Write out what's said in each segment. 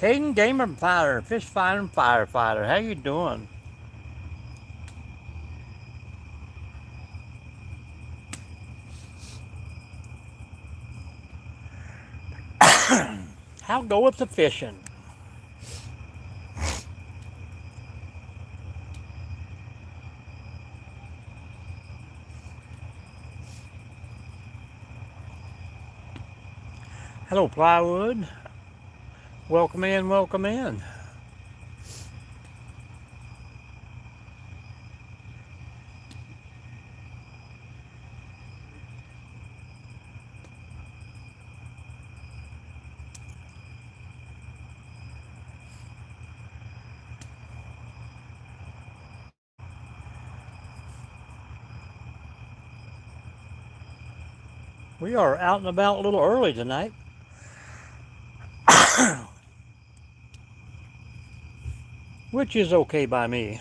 Caden Gamer Fighter, Fish Fighter Firefighter, how you doing? How goeth the fishing? Hello, Plywood. Welcome in, welcome in. We are out and about a little early tonight. Which is okay by me.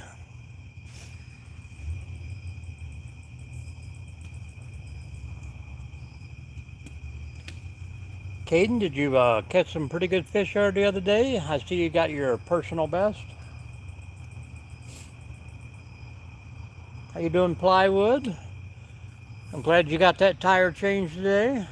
Caden, did you catch some pretty good fish there the other day? I see you got your personal best. How you doing, Plywood? I'm glad you got that tire changed today.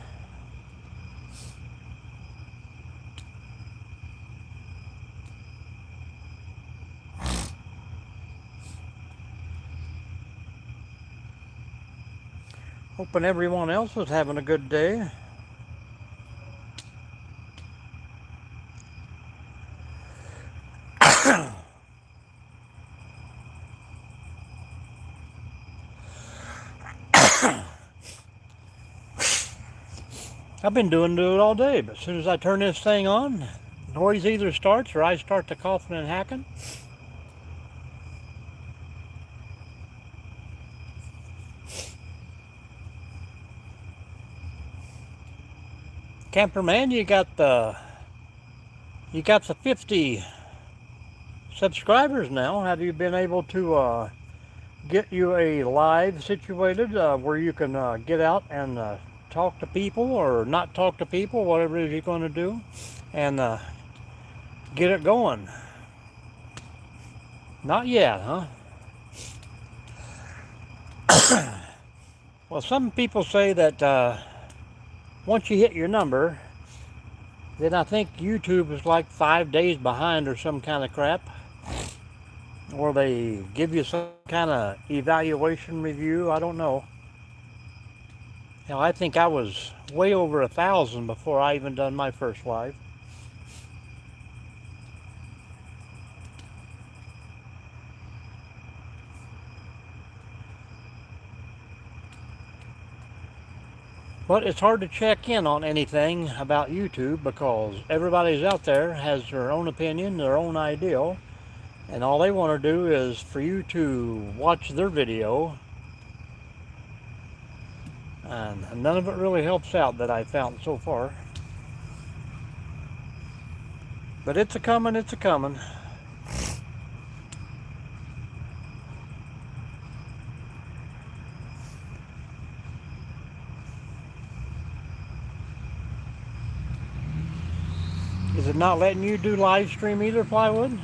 Hoping everyone else is having a good day. I've been doing it all day, but as soon as I turn this thing on, noise either starts or I start to coughing and hacking. Camperman, you got the 50 subscribers now. Have you been able to get you a live situated where you can get out and talk to people or not talk to people, whatever it is you're going to do, and get it going? Not yet, huh? Well, some people say that once you hit your number, then I think YouTube is like 5 days behind or some kind of crap. Or they give you some kind of evaluation review. I don't know. Hell, I think I was way over 1,000 before I even done my first live. But it's hard to check in on anything about YouTube because everybody's out there has their own opinion, their own ideal, and all they want to do is for you to watch their video, and none of it really helps out that I've found so far. But it's a coming, it's a coming. Is it not letting you do live stream either, Plywood?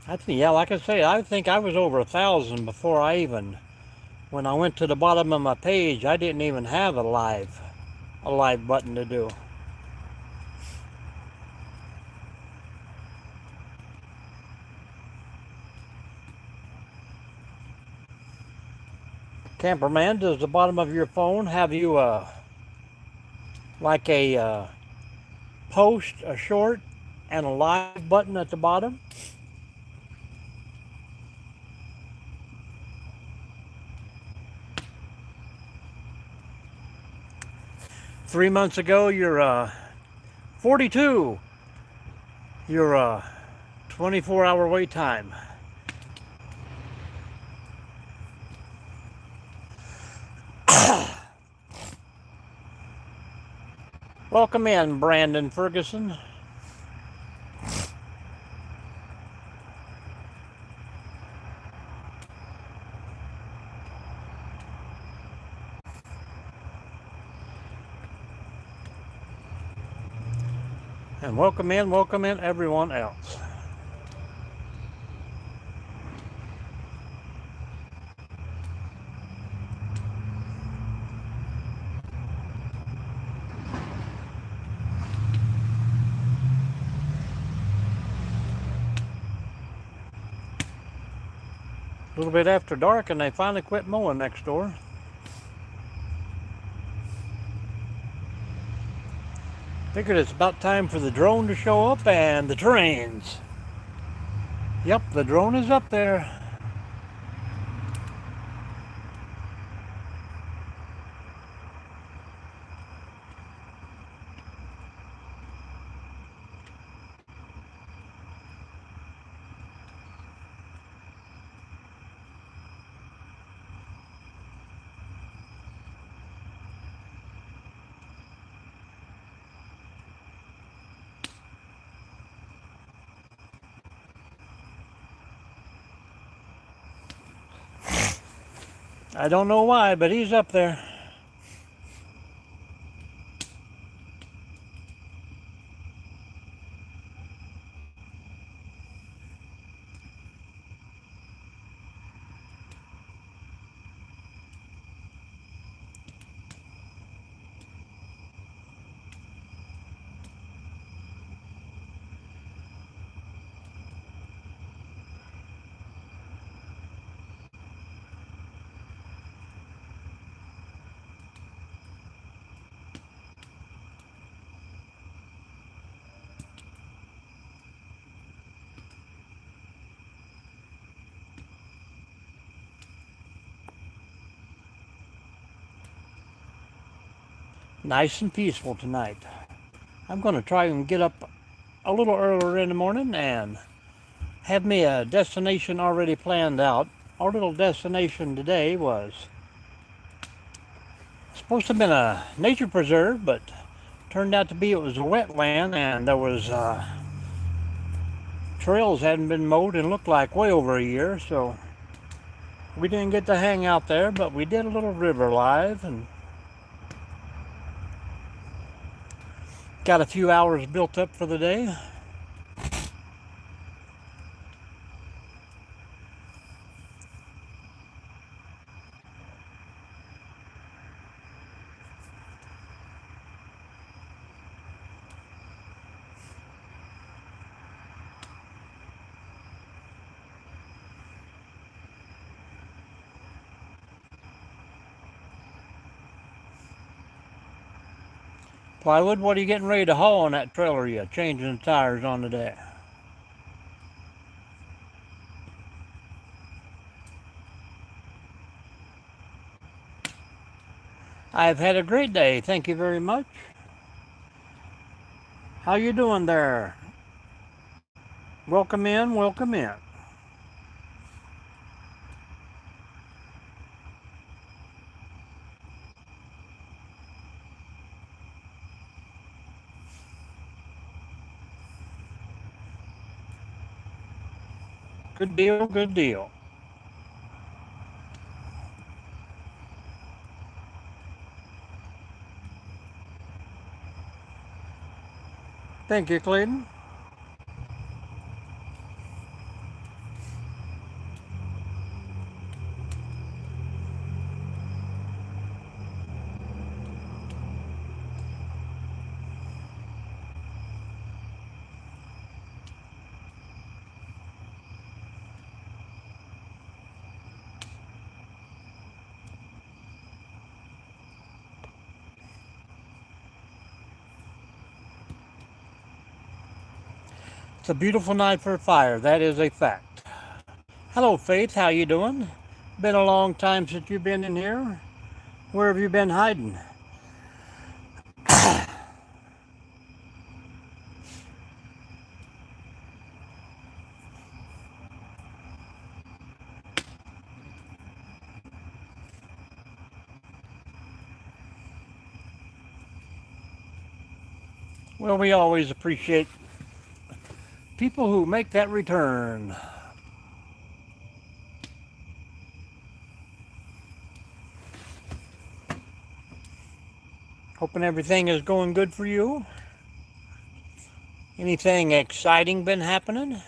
I think, yeah, like I say, I think I was over 1,000 before I even, when I went to the bottom of my page, I didn't even have a live button to do. Camperman, does the bottom of your phone have you like a post, a short, and a live button at the bottom? 3 months ago, you're 42. Your 24-hour wait time. Welcome in, Brandon Ferguson. And welcome in everyone else. A little bit after dark and they finally quit mowing next door. Figured it's about time for the drone to show up and the trains. Yep, the drone is up there. I don't know why, but he's up there. Nice and peaceful tonight. I'm going to try and get up a little earlier in the morning and have me a destination already planned out. Our little destination today was supposed to have been a nature preserve, but turned out to be it was a wetland, and there was trails hadn't been mowed and looked like way over a year, so we didn't get to hang out there, but we did a little river live and got a few hours built up for the day. Plywood, what are you getting ready to haul on that trailer you changing the tires on today? I've had a great day, thank you very much. How you doing there? Welcome in, welcome in. Good deal, good deal. Thank you, Clayton. It's a beautiful night for a fire, that is a fact. Hello, Faith, how you doing? Been a long time since you've been in here. Where have you been hiding? Well, we always appreciate people who make that return. Hoping everything is going good for you. Anything exciting been happening?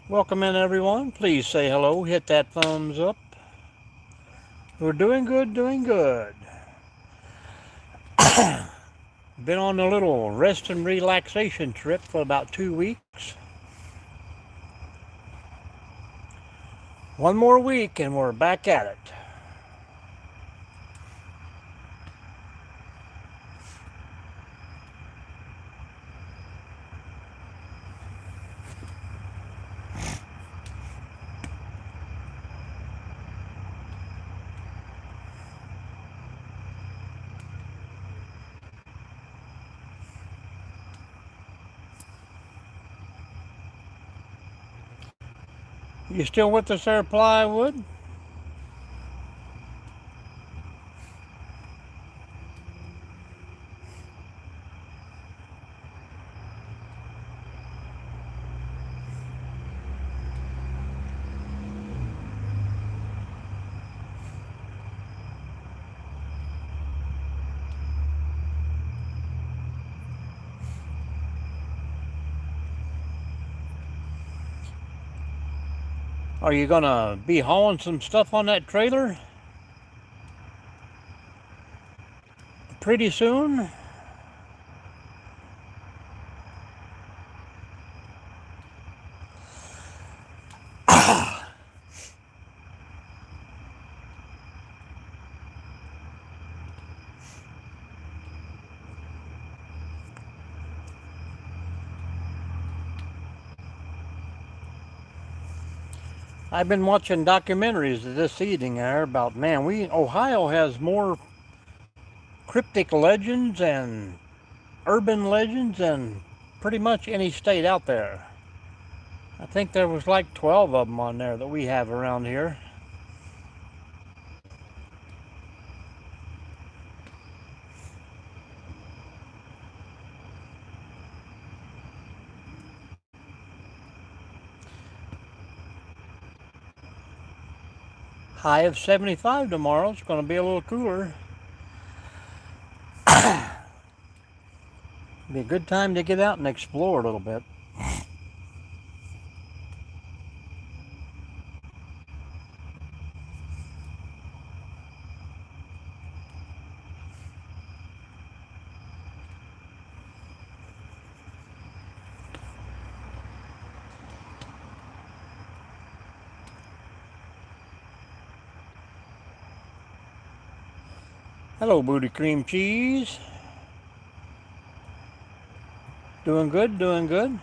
Welcome in, everyone. Please say hello. Hit that thumbs up. We're doing good, doing good. Been on a little rest and relaxation trip for about 2 weeks. One more week and we're back at it. You still with us there, Plywood? Are you gonna be hauling some stuff on that trailer pretty soon? I've been watching documentaries this evening there about, man, Ohio has more cryptic legends and urban legends than pretty much any state out there. I think there was like 12 of them on there that we have around here. High of 75 tomorrow. It's going to be a little cooler. Be a good time to get out and explore a little bit. Hello, Booty Cream Cheese. Doing good, doing good.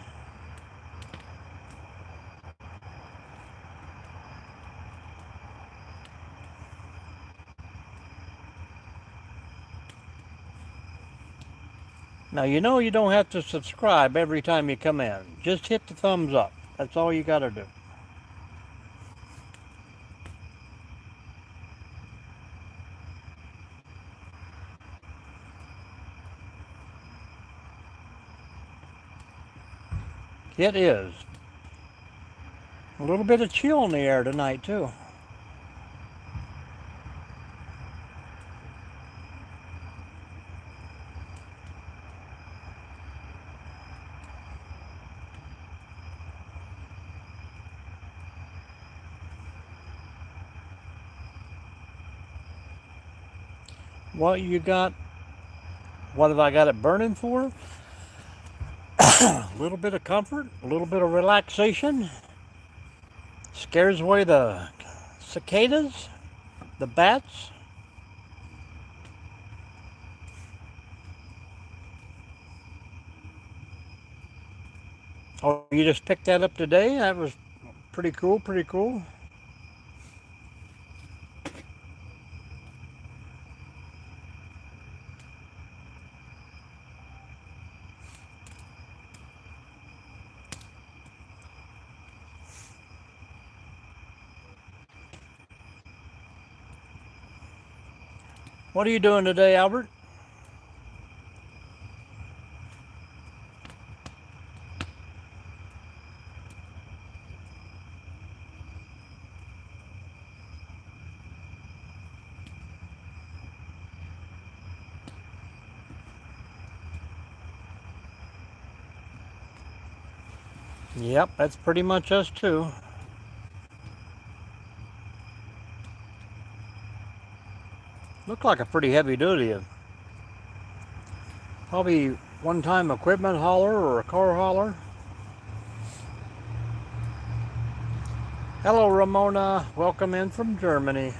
Now, you know you don't have to subscribe every time you come in. Just hit the thumbs up. That's all you got to do. It is. A little bit of chill in the air tonight, too. What you got? What have I got it burning for? A little bit of comfort, a little bit of relaxation. Scares away the cicadas, the bats. Oh, you just picked that up today? That was pretty cool, pretty cool. What are you doing today, Albert? Yep, that's pretty much us too. Looked like a pretty heavy duty. Probably one-time equipment hauler or a car hauler. Hello, Ramona. Welcome in from Germany.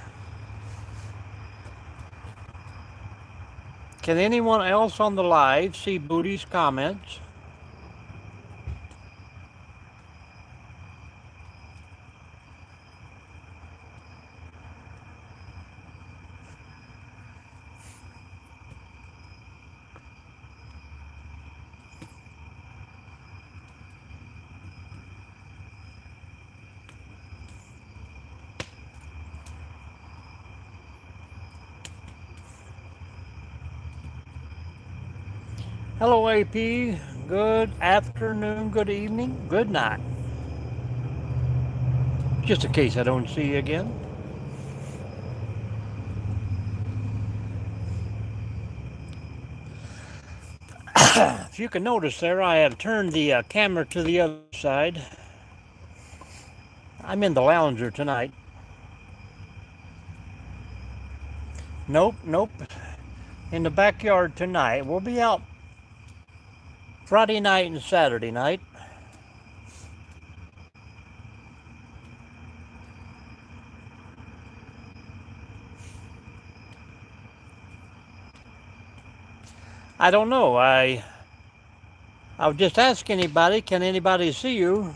Can anyone else on the live see Booty's comments? Hello, AP. Good afternoon, good evening, good night. Just in case I don't see you again. If you can notice there, I have turned the camera to the other side. I'm in the lounger tonight. Nope. In the backyard tonight. We'll be out Friday night and Saturday night. I don't know. I'll just ask anybody, can anybody see you?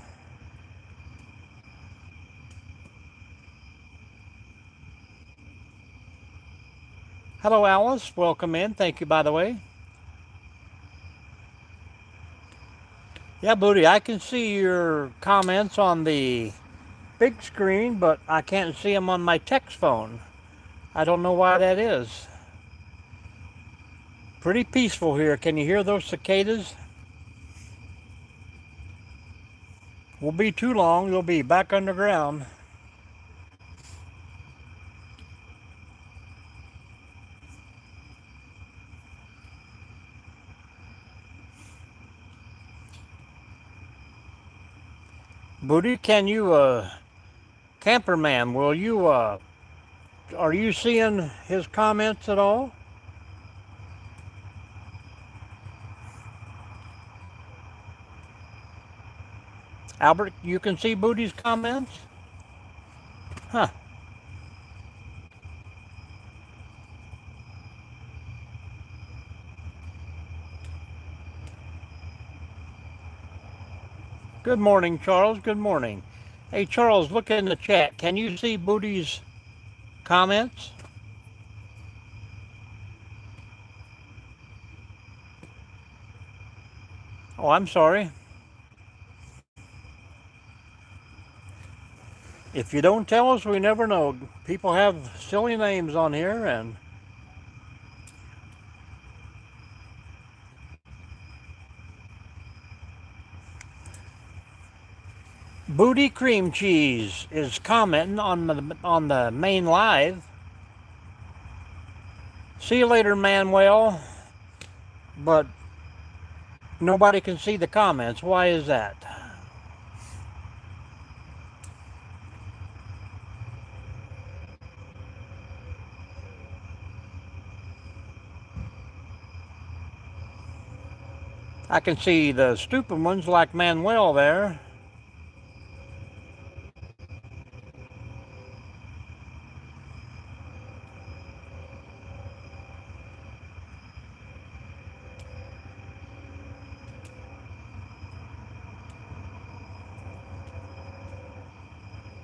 Hello, Alice. Welcome in. Thank you, by the way. Yeah, Booty, I can see your comments on the big screen, but I can't see them on my text phone. I don't know why that is. Pretty peaceful here. Can you hear those cicadas? Won't be too long. They'll be back underground. Booty, can you, Camperman, will you, are you seeing his comments at all? Albert, you can see Booty's comments? Huh. Good morning, Charles. Good morning. Hey, Charles, look in the chat. Can you see Booty's comments? Oh, I'm sorry. If you don't tell us, we never know. People have silly names on here, and Booty Cream Cheese is commenting on the main live. See you later, Manuel. But nobody can see the comments. Why is that? I can see the stupid ones like Manuel there.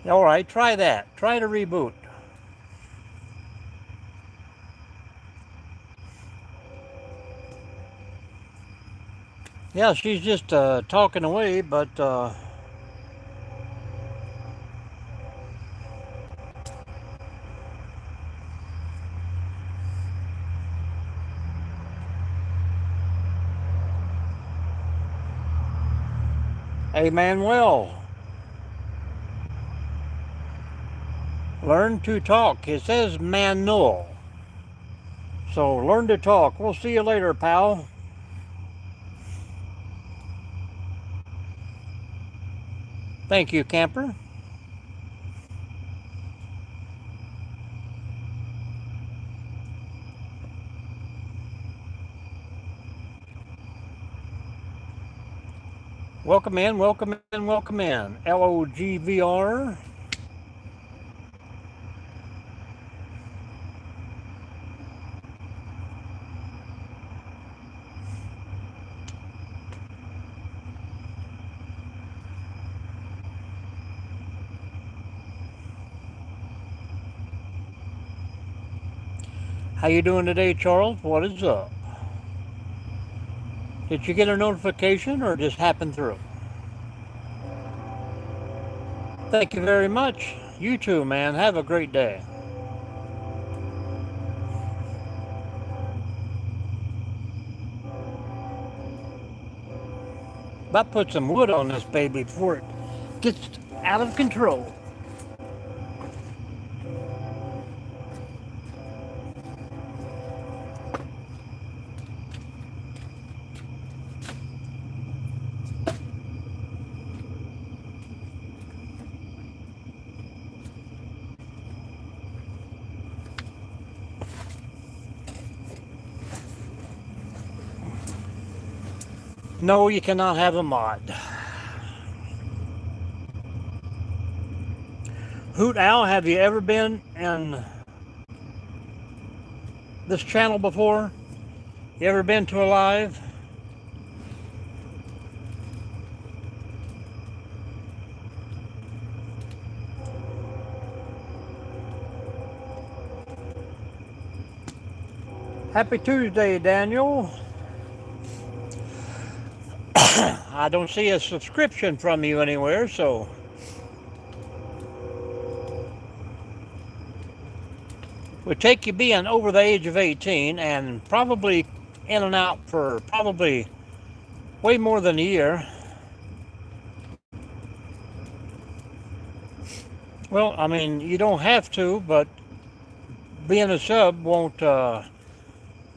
All right, try that. Try to reboot. Yeah, she's just talking away, but hey, Manuel, learn to talk. It says Manuel. So learn to talk. We'll see you later, pal. Thank you, camper. Welcome in, welcome in, welcome in. LOGVR. How you doing today, Charles? What is up? Did you get a notification or just happened through? Thank you very much. You too, man. Have a great day. About put some wood on this baby before it gets out of control. No, you cannot have a mod. Hoot Owl, have you ever been in this channel before? You ever been to a live? Happy Tuesday, Daniel. I don't see a subscription from you anywhere, so would take you being over the age of 18 and probably in and out for probably way more than a year. Well, I mean, you don't have to, but being a sub won't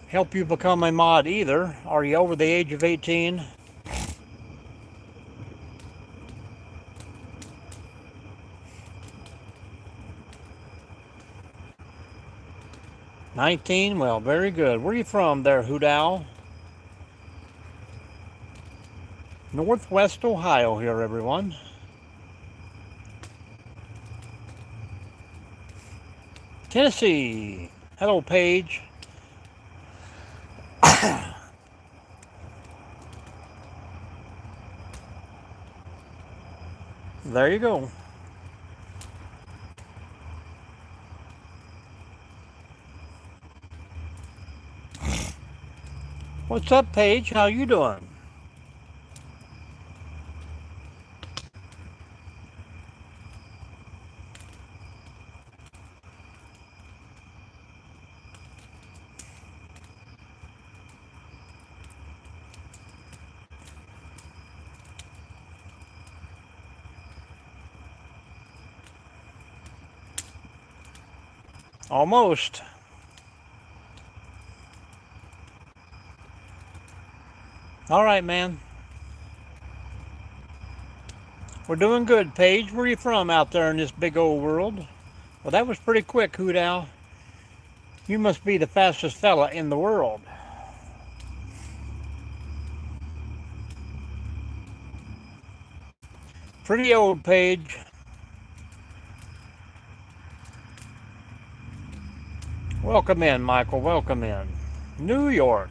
help you become a mod either. Are you over the age of 18? $19? Well, very good. Where are you from there, Hoot Owl? Northwest Ohio here, everyone. Tennessee. Hello, Paige. There you go. What's up, Paige? How you doing? Almost. All right, man. We're doing good, Paige. Where are you from out there in this big old world? Well, that was pretty quick, Hoot Owl. You must be the fastest fella in the world. Pretty old, Paige. Welcome in, Michael. Welcome in. New York.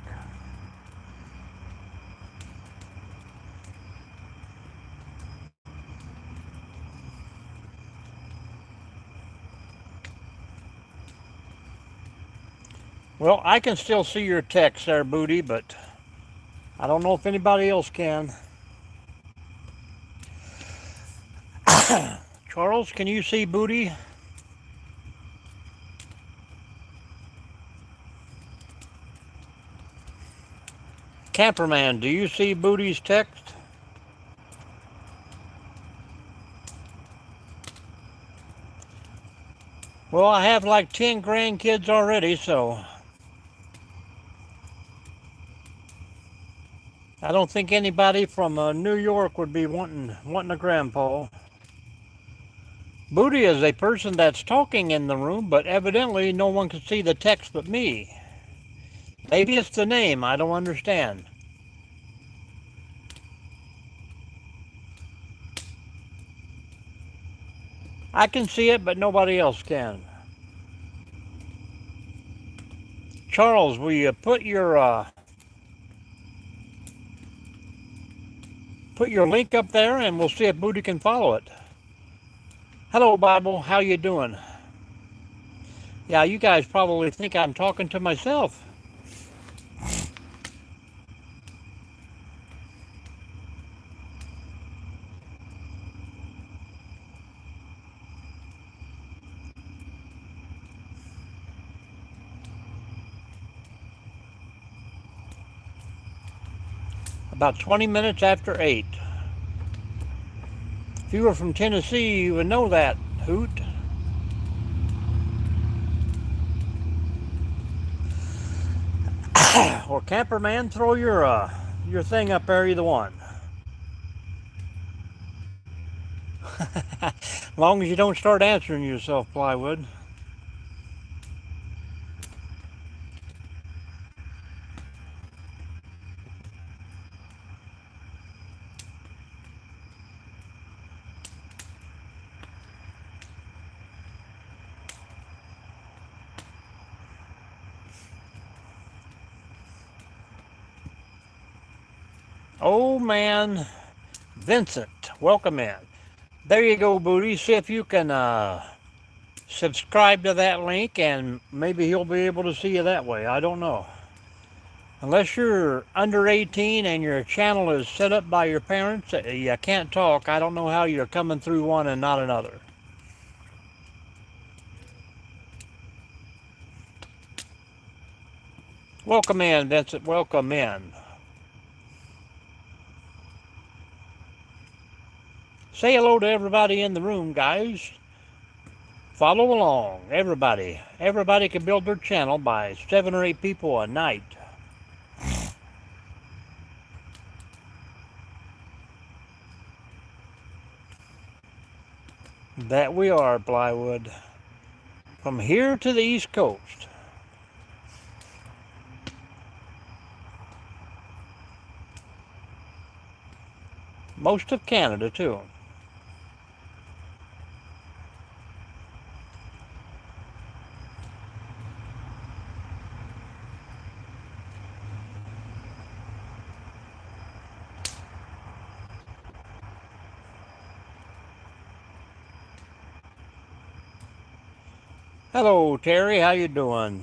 Well, I can still see your text there, Booty, but I don't know if anybody else can. Charles, can you see Booty? Camperman, do you see Booty's text? Well, I have like 10 grandkids already, so I don't think anybody from New York would be wanting a grandpa. Booty is a person that's talking in the room, but evidently no one can see the text but me. Maybe it's the name, I don't understand. I can see it, but nobody else can. Charles, will you put your link up there, and we'll see if Booty can follow it. Hello, Bible. How you doing? Yeah, you guys probably think I'm talking to myself. About 20 minutes after 8. If you were from Tennessee, you would know that, Hoot. Or Camperman, throw your thing up there, either one. As long as you don't start answering yourself, Plywood. Oh man, Vincent, welcome in. There you go, Booty. See if you can subscribe to that link, and maybe he'll be able to see you that way. I don't know. Unless you're under 18 and your channel is set up by your parents, you can't talk. I don't know how you're coming through one and not another. Welcome in, Vincent. Welcome in. Say hello to everybody in the room, guys. Follow along, everybody. Everybody can build their channel by 7 or 8 people a night. That we are, Plywood. From here to the East Coast. Most of Canada, too. Hello, Terry. How you doing?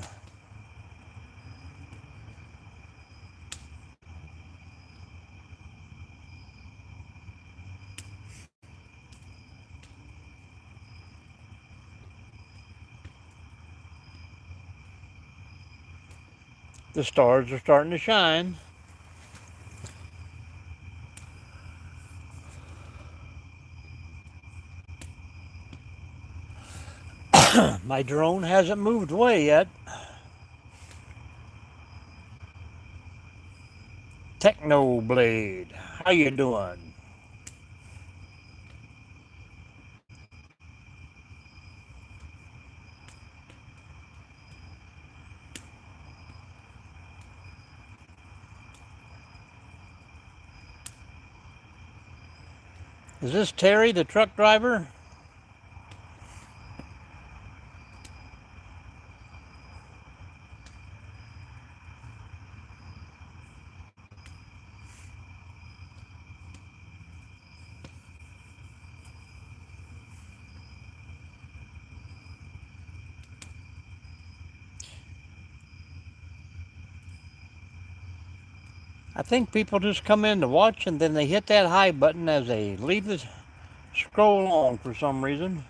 The stars are starting to shine. My drone hasn't moved away yet. Technoblade, how you doing? Is this Terry, the truck driver? I think people just come in to watch and then they hit that hi button as they leave the scroll on for some reason.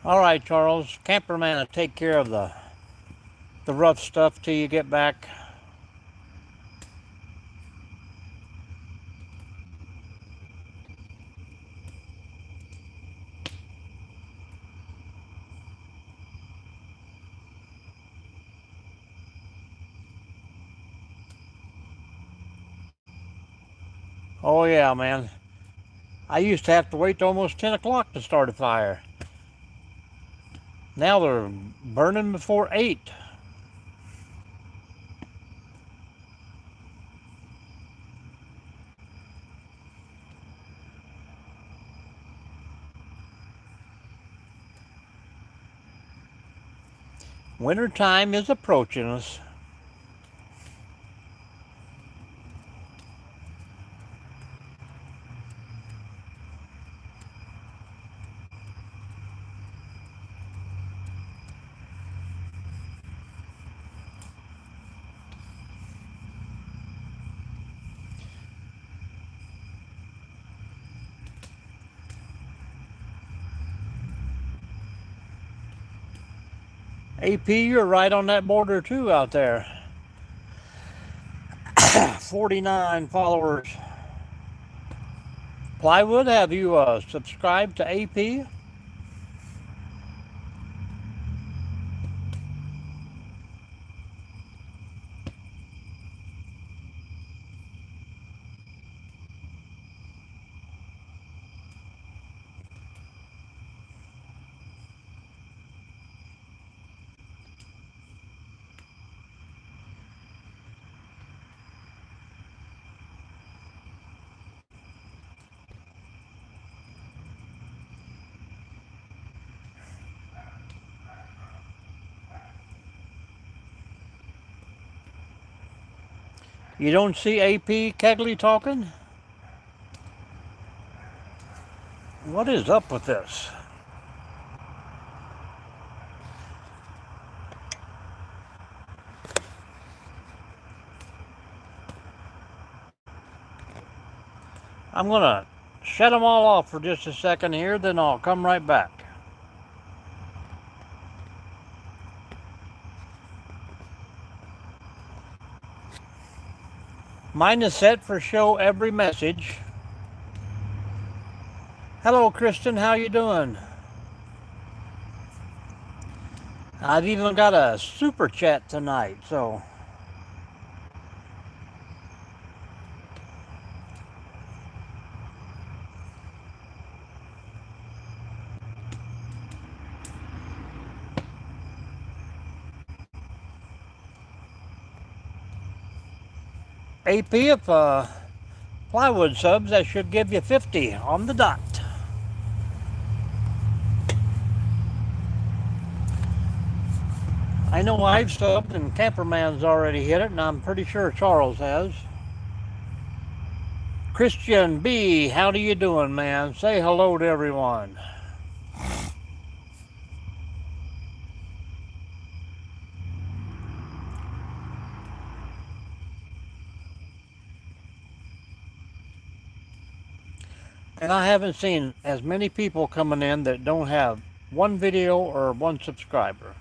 All right, Charles, Camperman will take care of the rough stuff till you get back. Oh yeah, man. I used to have to wait till almost 10 o'clock to start a fire. Now they're burning before 8. Winter time is approaching us. AP, you're right on that border too out there. 49 followers. Plywood, have you subscribed to AP? You don't see AP Kegley talking? What is up with this? I'm gonna shut them all off for just a second here, then I'll come right back. Mine is set for show every message. Hello, Kristen. How you doing? I've even got a super chat tonight, so AP, if Plywood subs, that should give you 50 on the dot. I know I've subbed and Camperman's already hit it, and I'm pretty sure Charles has. Christian B, how do you doing, man? Say hello to everyone. And I haven't seen as many people coming in that don't have one video or one subscriber.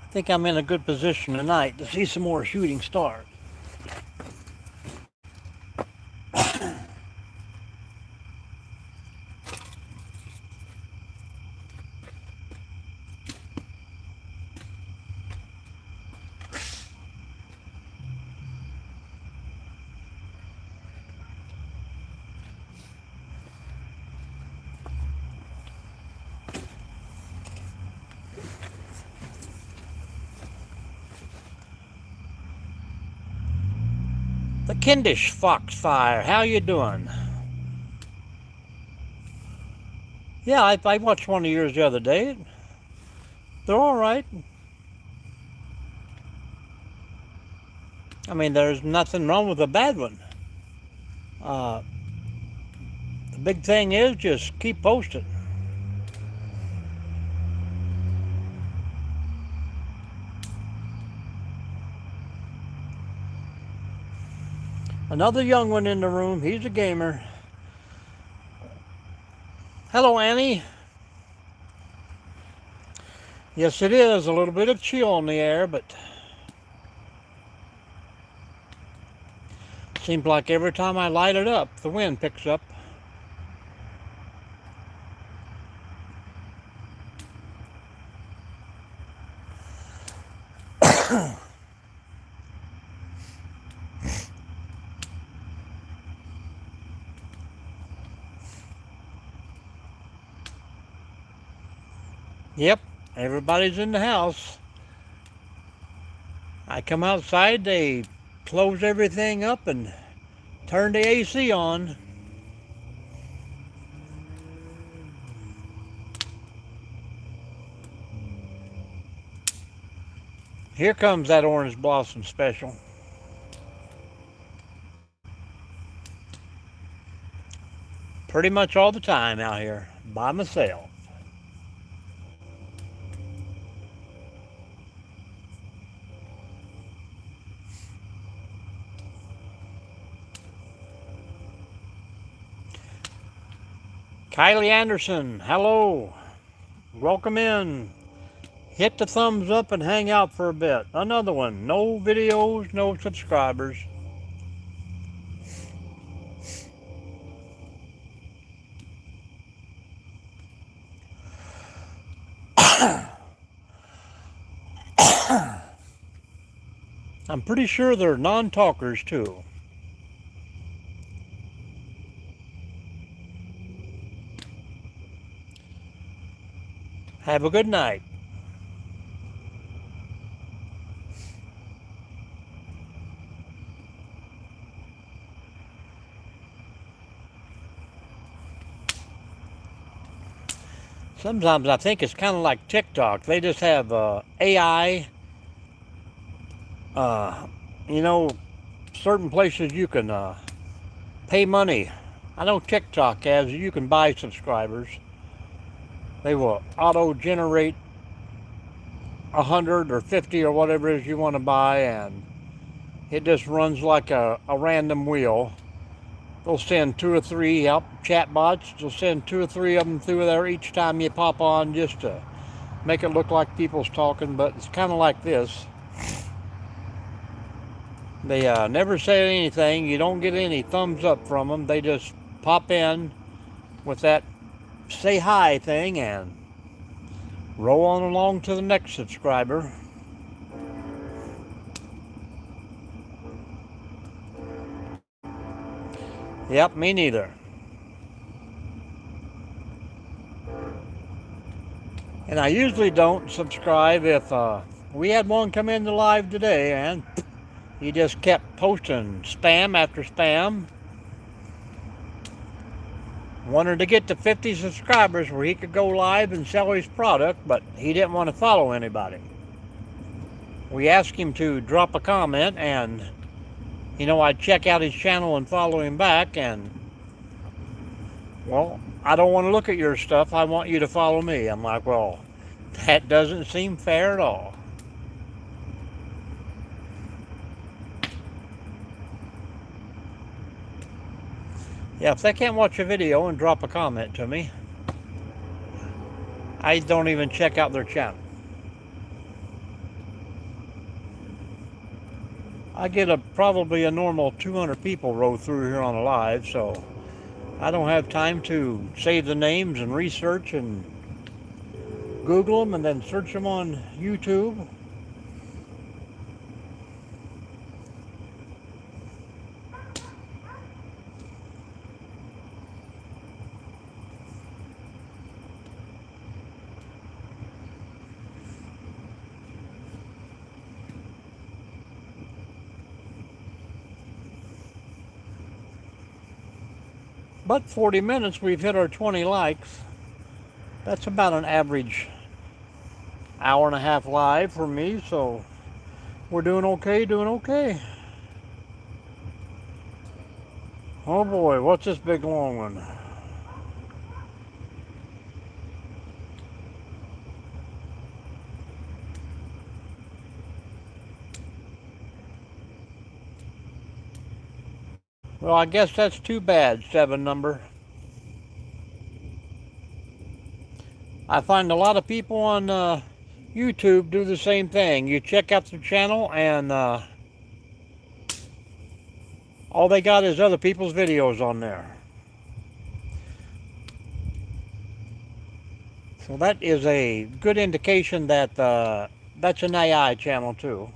I think I'm in a good position tonight to see some more shooting stars. The Kindish Foxfire, how you doing? Yeah, I watched one of yours the other day. They're all right. I mean, there's nothing wrong with a bad one. The big thing is just keep posting. Another young one in the room. He's a gamer. Hello, Annie. Yes, it is. A little bit of chill in the air, but seems like every time I light it up, the wind picks up. Yep, everybody's in the house. I come outside, they close everything up and turn the AC on. Here comes that orange blossom special. Pretty much all the time out here by myself. Kylie Anderson, hello. Welcome in. Hit the thumbs up and hang out for a bit. Another one. No videos, no subscribers. I'm pretty sure they're non-talkers too. Have a good night. Sometimes I think it's kind of like TikTok. They just have AI. You know, certain places you can pay money. I know TikTok has, you can buy subscribers. They will auto-generate 100 or 50 or whatever it is you want to buy, and it just runs like a random wheel. They'll send 2 or 3 chat bots. They'll send 2 or 3 of them through there each time you pop on, just to make it look like people's talking. But it's kind of like this. They never say anything. You don't get any thumbs up from them. They just pop in with that say hi thing and roll on along to the next subscriber. Yep, me neither. And I usually don't subscribe if we had one come into live today and he just kept posting spam after spam. Wanted to get to 50 subscribers where he could go live and sell his product, but he didn't want to follow anybody. We asked him to drop a comment, and I'd check out his channel and follow him back, and well, I don't want to look at your stuff. I want you to follow me. I'm like, well, that doesn't seem fair at all. Yeah, if they can't watch a video and drop a comment to me, I don't even check out their channel. I get probably a normal 200 people roll through here on a live, so I don't have time to save the names and research and Google them and then search them on YouTube. But 40 minutes, we've hit our 20 likes. That's about an average hour and a half live for me, so we're doing okay, Oh boy, what's this big long one? Well, I guess that's too bad, 7 number. I find a lot of people on YouTube do the same thing. You check out their channel and all they got is other people's videos on there. So that is a good indication that that's an AI channel too.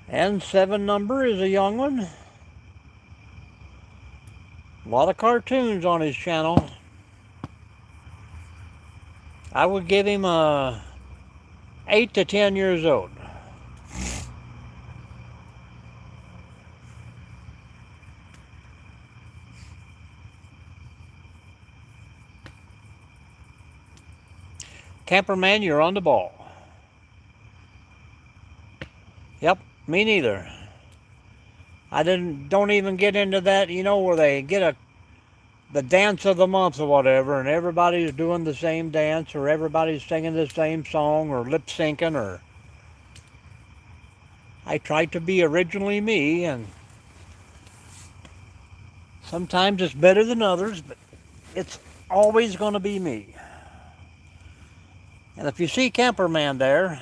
And 7 number is a young one. A lot of cartoons on his channel. I would give him 8 to 10 years old. Camperman, you're on the ball. Yep, me neither. I don't even get into that, you know, where they get the dance of the month or whatever, and everybody's doing the same dance, or everybody's singing the same song, or lip syncing, or I try to be originally me, and sometimes it's better than others, but it's always going to be me. And if you see Camperman there,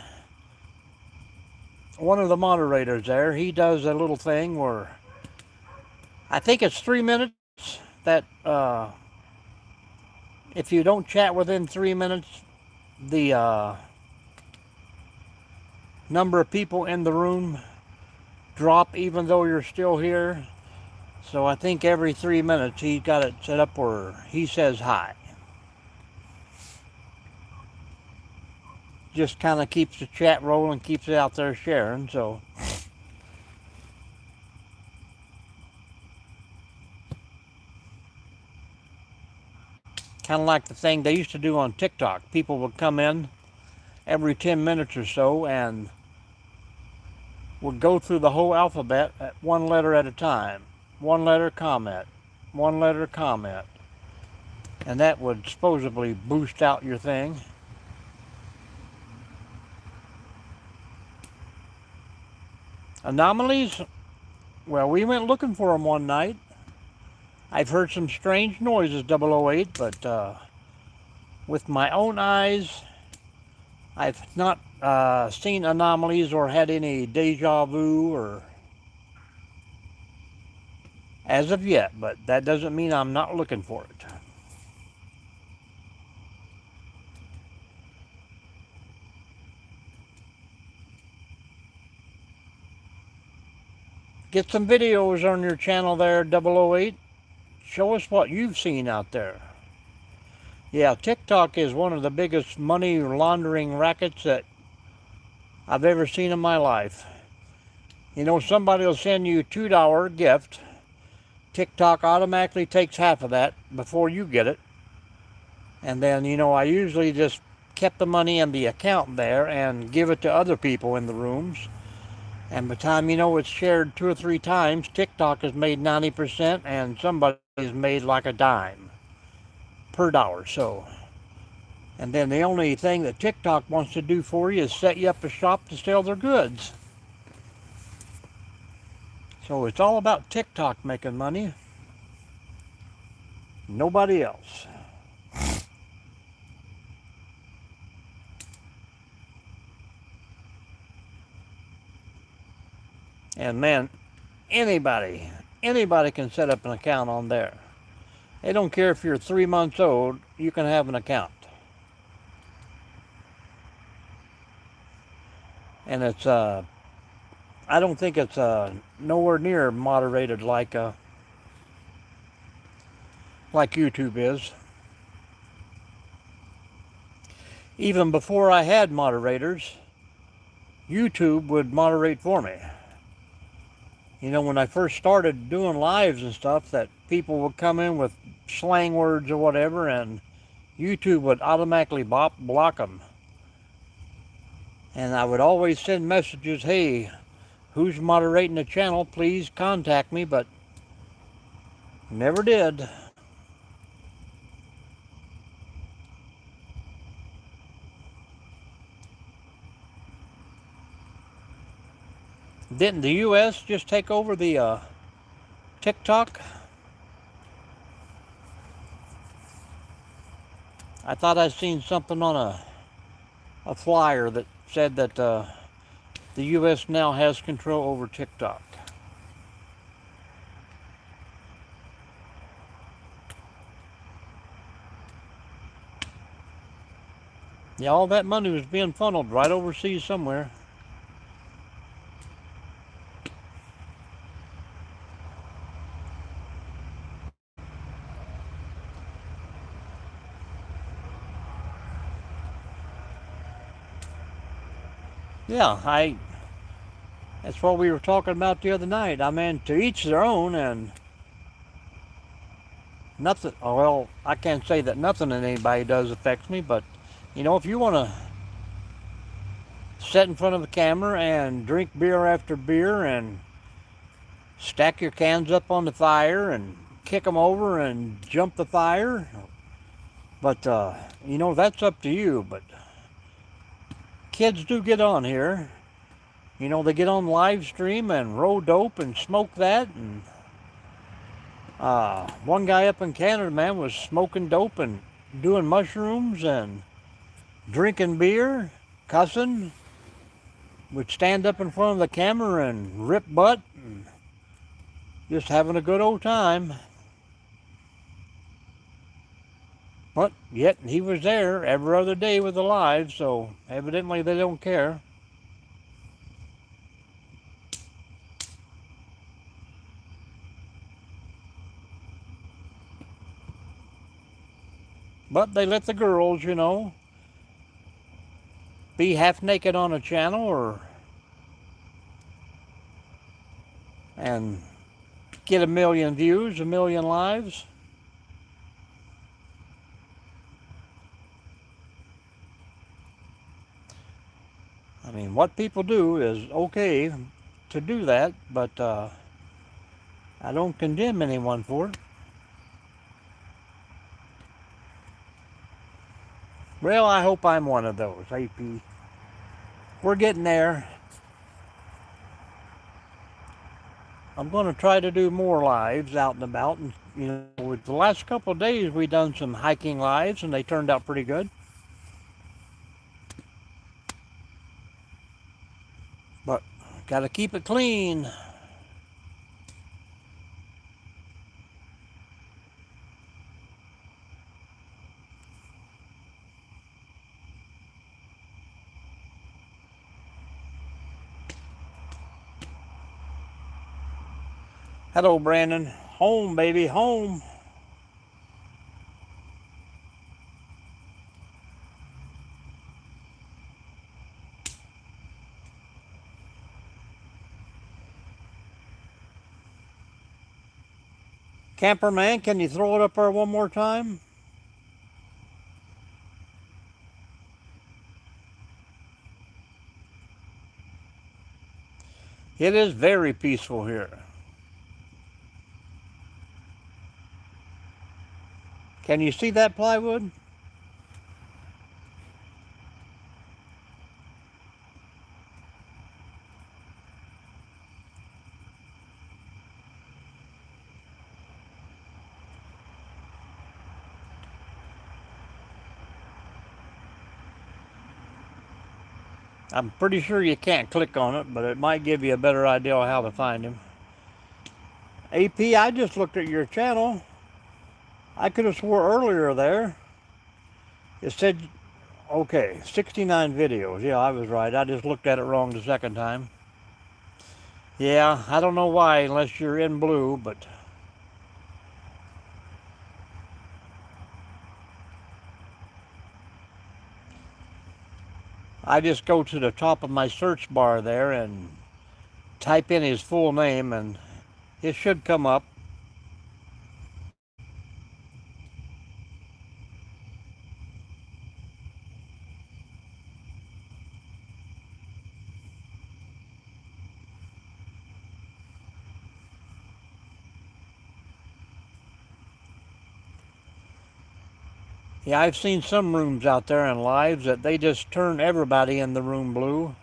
one of the moderators there, he does a little thing where I think it's 3 minutes that if you don't chat within 3 minutes, the number of people in the room drop even though you're still here. So I think every 3 minutes he's got it set up where he says hi. Just kind of keeps the chat rolling, keeps it out there sharing. So kind of like the thing they used to do on TikTok. People would come in every 10 minutes or so and would go through the whole alphabet at 1 letter at a time. 1 letter comment, 1 letter comment. And that would supposedly boost out your thing. Anomalies, well, we went looking for them one night. I've heard some strange noises, 008, but with my own eyes, I've not seen anomalies or had any deja vu or as of yet, but that doesn't mean I'm not looking for it. Get some videos on your channel there, 008. Show us what you've seen out there. Yeah, TikTok is one of the biggest money laundering rackets that I've ever seen in my life. You know, somebody will send you a $2 gift. TikTok automatically takes half of that before you get it. And then, you know, I usually just kept the money in the account there and give it to other people in the rooms. And by the time you know it's shared 2 or 3 times, TikTok has made 90% and somebody's made like a dime per dollar. So, and then the only thing that TikTok wants to do for you is set you up a shop to sell their goods. So it's all about TikTok making money. Nobody else. And man, anybody can set up an account on there. They don't care if you're 3 months old, you can have an account. And it's I don't think it's nowhere near moderated like YouTube is. Even before I had moderators, YouTube would moderate for me. You know, when I first started doing lives and stuff, that people would come in with slang words or whatever, and YouTube would automatically block them. And I would always send messages, hey, who's moderating the channel? Please contact me, but never did. Didn't the U.S. just take over the TikTok? I thought I'd seen something on a flyer that said that the U.S. now has control over TikTok. Yeah, all that money was being funneled right overseas somewhere. Yeah, that's what we were talking about the other night. I mean, to each their own, and nothing, well, I can't say that nothing that anybody does affects me, but, you know, if you want to sit in front of the camera and drink beer after beer and stack your cans up on the fire and kick them over and jump the fire, but, you know, that's up to you. But kids do get on here. You know, they get on live stream and roll dope and smoke that. And one guy up in Canada, man, was smoking dope and doing mushrooms and drinking beer, cussing, would stand up in front of the camera and rip butt and just having a good old time. But yet he was there every other day with the live, so evidently they don't care. But they let the girls, you know, be half naked on a channel and get 1 million views, 1 million lives. I mean, what people do is okay to do that, but I don't condemn anyone for it. Well, I hope I'm one of those, AP. We're getting there. I'm going to try to do more lives out and about. And, you know, with the last couple of days, we done some hiking lives, and they turned out pretty good. But got to keep it clean. Hello, Brandon. Home, baby, home. Camper man, can you throw it up there one more time? It is very peaceful here. Can you see that plywood? I'm pretty sure you can't click on it, but it might give you a better idea of how to find him. AP, I just looked at your channel. I could have swore earlier there it said, okay, 69 videos. Yeah, I was right. I just looked at it wrong the second time. Yeah, I don't know why unless you're in blue, but I just go to the top of my search bar there and type in his full name and it should come up. Yeah, I've seen some rooms out there in lives that they just turn everybody in the room blue.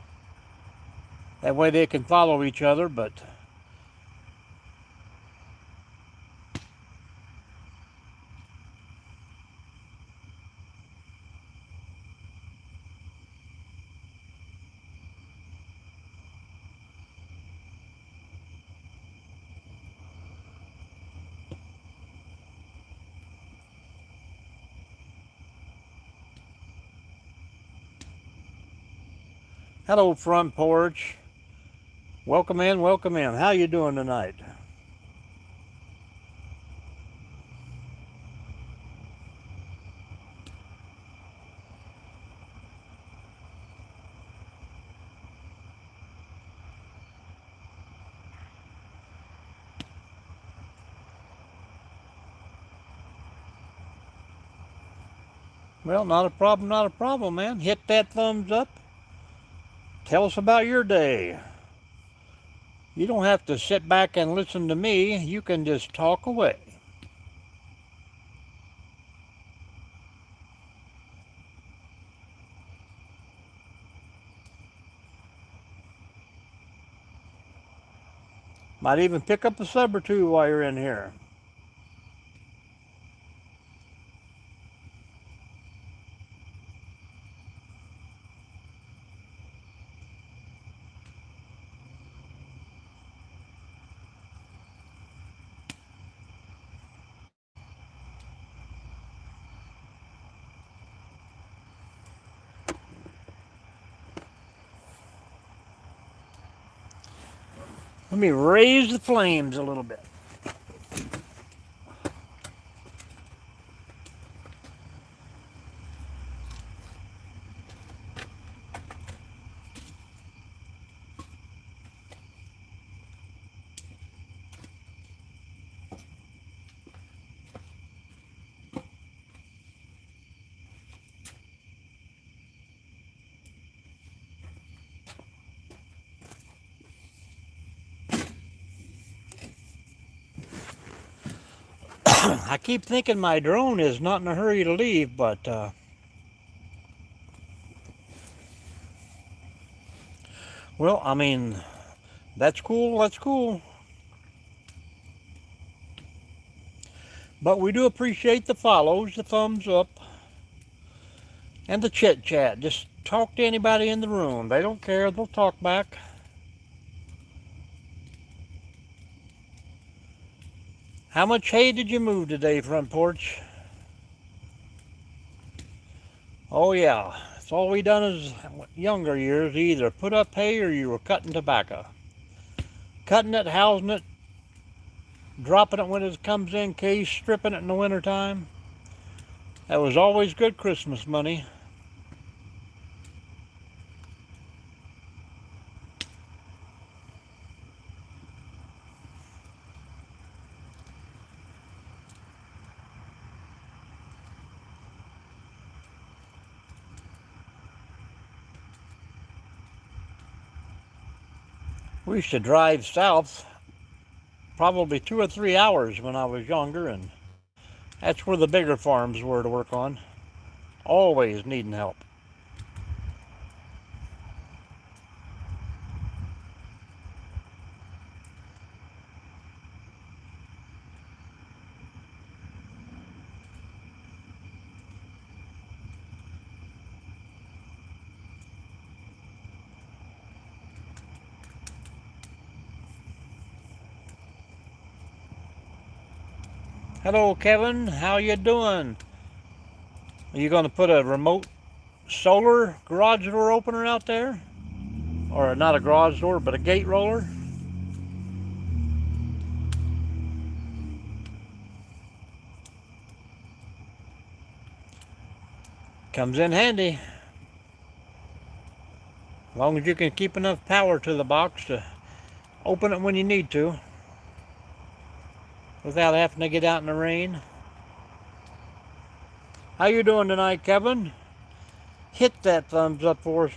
That way they can follow each other, but hello, front porch. Welcome in, welcome in. How you doing tonight? Well, not a problem, man. Hit that thumbs up. Tell us about your day. You don't have to sit back and listen to me. You can just talk away. Might even pick up a sub or two while you're in here. Let me raise the flames a little bit. I keep thinking my drone is not in a hurry to leave, but well, I mean, that's cool, that's cool. But we do appreciate the follows, the thumbs up, and the chit chat. Just talk to anybody in the room. They don't care, they'll talk back. How much hay did you move today, front porch? Oh yeah, it's all we done is younger years. You either put up hay or you were cutting tobacco. Cutting it, housing it, dropping it when it comes in case, stripping it in the wintertime. That was always good Christmas money. We used to drive south probably 2 or 3 hours when I was younger, and that's where the bigger farms were to work on. Always needing help. Hello, Kevin. How you doing? Are you going to put a remote solar garage door opener out there? Or not a garage door, but a gate roller? Comes in handy. As long as you can keep enough power to the box to Open it when you need to without having to get out in the rain. How you doing tonight, Kevin? Hit that thumbs up for us.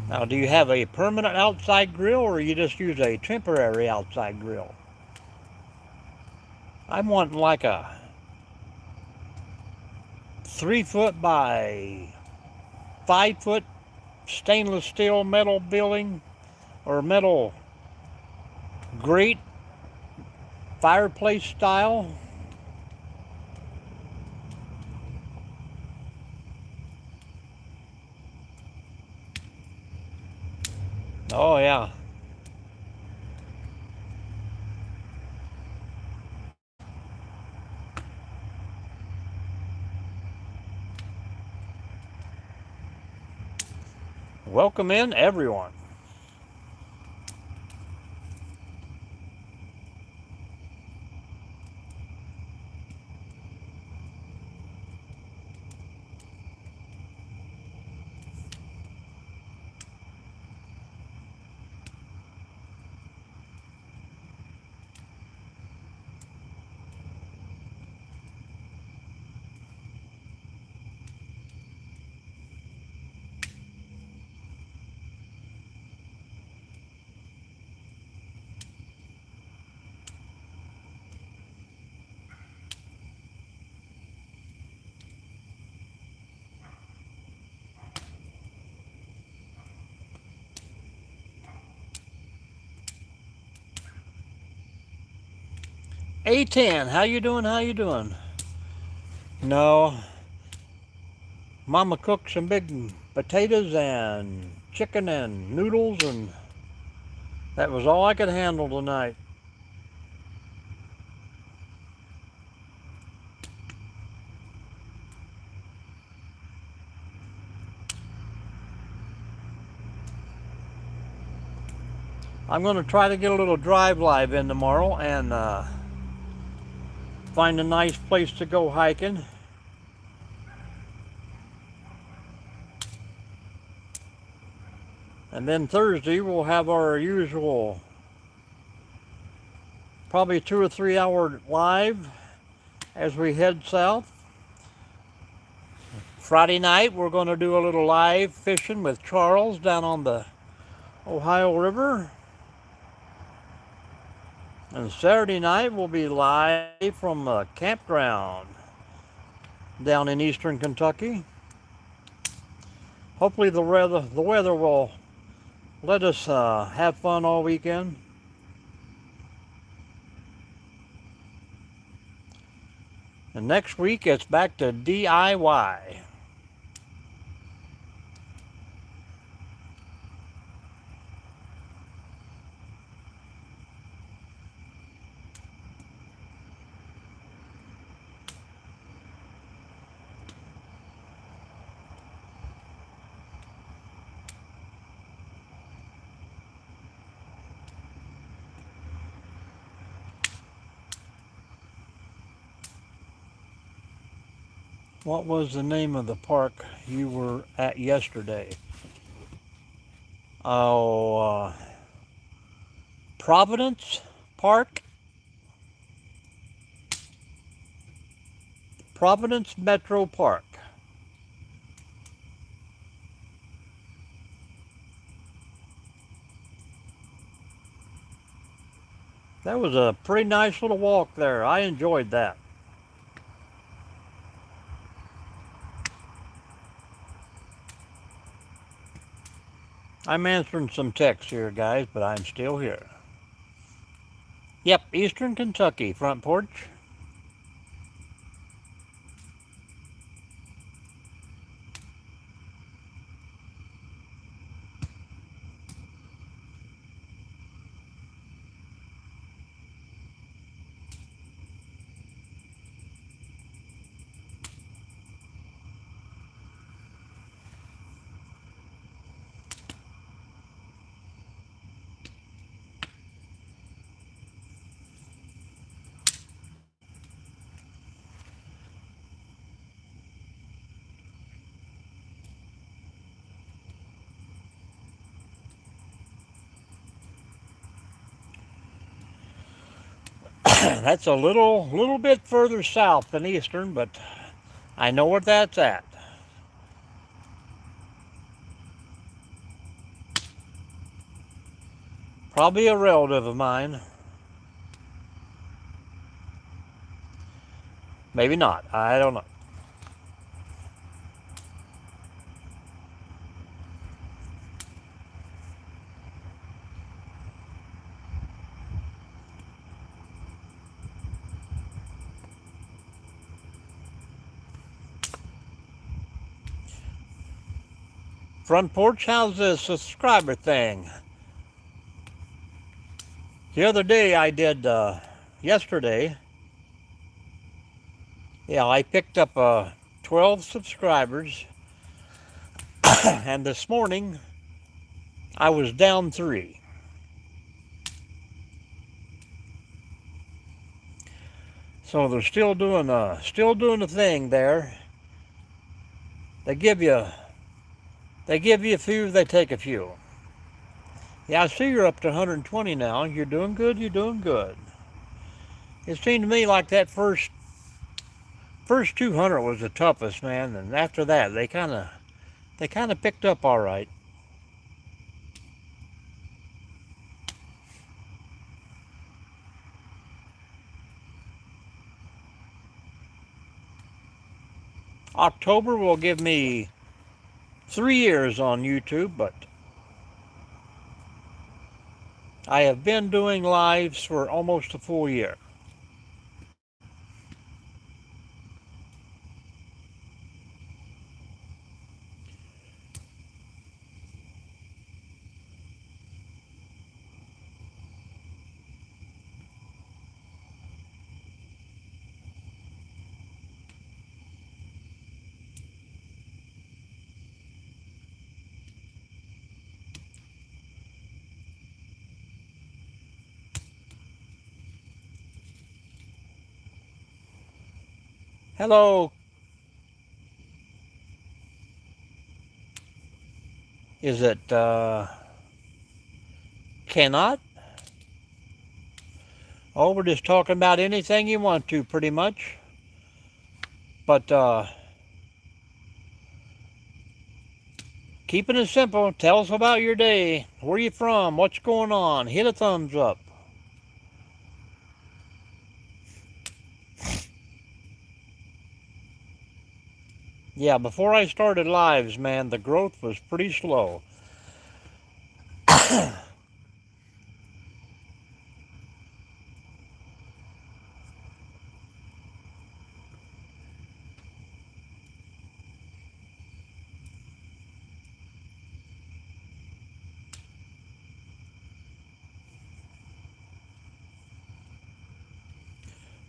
Now, do you have a permanent outside grill or you just use a temporary outside grill? I'm wanting like a 3 foot by 5 foot stainless steel metal building or metal grate fireplace style. Oh yeah. Welcome in everyone. A10, how you doing? How you doing? No, Mama cooked some big potatoes and chicken and noodles, and that was all I could handle tonight. I'm going to try to get a little drive live in tomorrow and find a nice place to go hiking. And then Thursday we'll have our usual probably 2 or 3 hour live as we head south. Friday night we're going to do a little live fishing with Charles down on the Ohio River. And Saturday night we'll be live from a campground down in eastern Kentucky. Hopefully the weather will let us have fun all weekend. And next week it's back to DIY. What was the name of the park you were at yesterday? Oh, Providence Park? Providence Metro Park. That was a pretty nice little walk there. I enjoyed that. I'm answering some texts here, guys, but I'm still here. Yep, Eastern Kentucky, front porch. That's a little bit further south than Eastern, but I know where that's at. Probably a relative of mine. Maybe not. I don't know. Front porch, how's the subscriber thing? The other day I did, yesterday, yeah, I picked up 12 subscribers, and this morning I was down 3. So they're still doing the thing there. They give you a few, they take a few. Yeah, I see you're up to 120 now. You're doing good. You're doing good. It seemed to me like that first 200 was the toughest, man, and after that they kind of picked up all right. October will give me 3 years on YouTube, but I have been doing lives for almost a full year. Hello. Is it cannot? Oh, we're just talking about anything you want to, pretty much. But keeping it simple, tell us about your day. Where you from? What's going on? Hit a thumbs up. Yeah, before I started lives, man, the growth was pretty slow.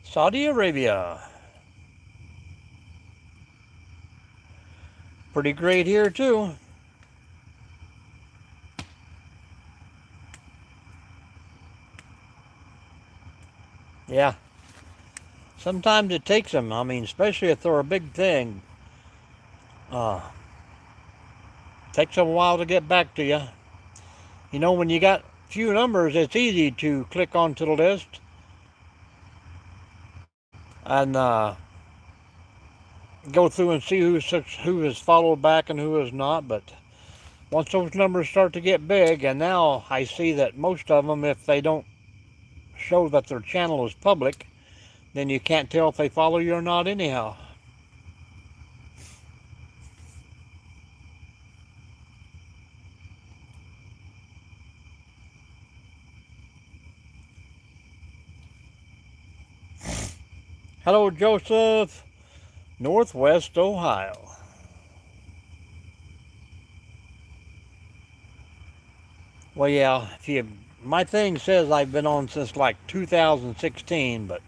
Saudi Arabia. Pretty great here, too. Yeah. Sometimes it takes them. I mean, especially if they're a big thing. Takes them a while to get back to you. You know, when you got few numbers, it's easy to click onto the list and go through and see who has followed back and who has not. But once those numbers start to get big, and now I see that most of them, if they don't show that their channel is public, then you can't tell if they follow you or not anyhow. Hello, Joseph, Northwest Ohio. Well, yeah, my thing says I've been on since like 2016, but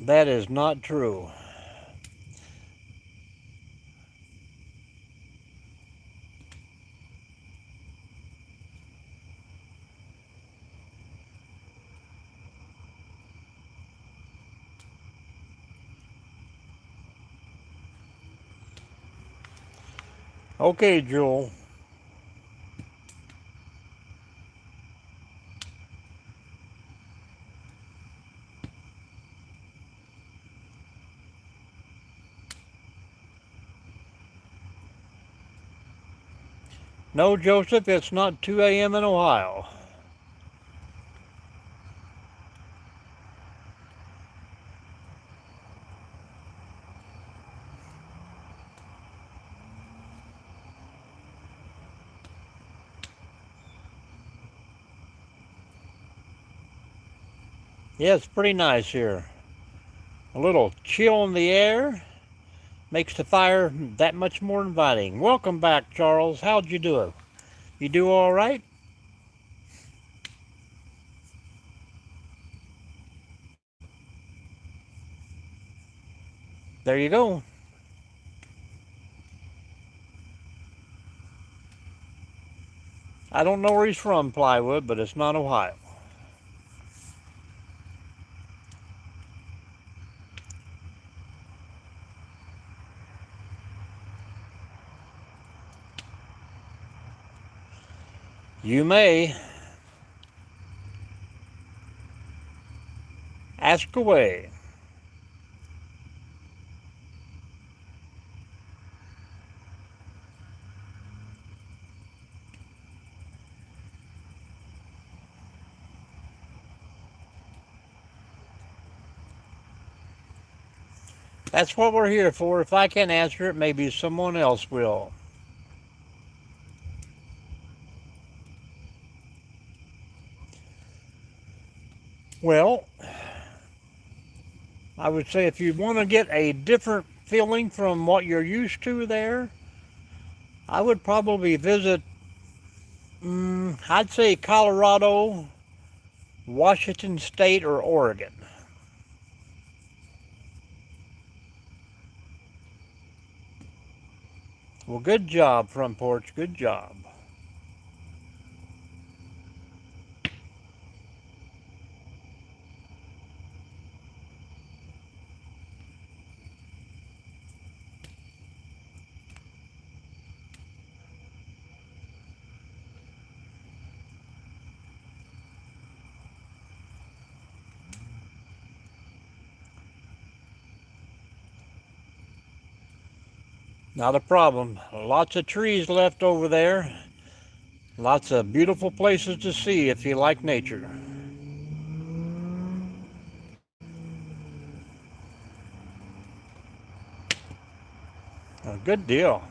that is not true. Okay, Jewel. No, Joseph, it's not 2 a.m. in Ohio. Yeah, it's pretty nice here. A little chill in the air makes the fire that much more inviting. Welcome back, Charles. How'd you do? You do all right? There you go. I don't know where he's from, Plywood, but it's not Ohio. You may ask away. That's what we're here for. If I can't answer it, maybe someone else will. Well, I would say if you want to get a different feeling from what you're used to there, I would probably visit, I'd say Colorado, Washington State, or Oregon. Well, good job, Front Porch. Good job. Not a problem. Lots of trees left over there. Lots of beautiful places to see if you like nature. A good deal.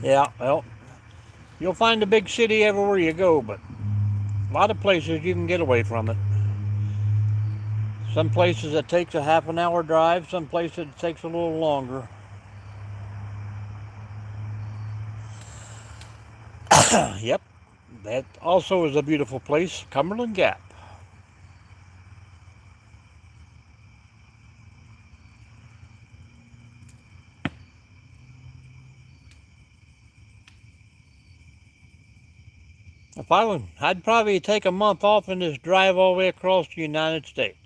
Yeah, well, you'll find a big city everywhere you go, but a lot of places you can get away from it. Some places it takes a half an hour drive, some places it takes a little longer. Yep, that also is a beautiful place, Cumberland Gap. If I would, I'd probably take a month off and just drive all the way across the United States.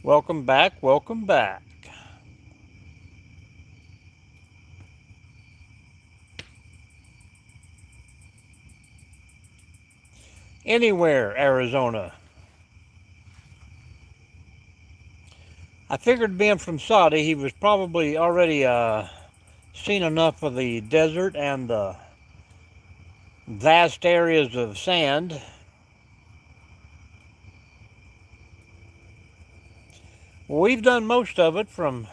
Welcome back, welcome back. Anywhere, Arizona. I figured being from Saudi, he was probably already seen enough of the desert and the vast areas of sand. We've done most of it from,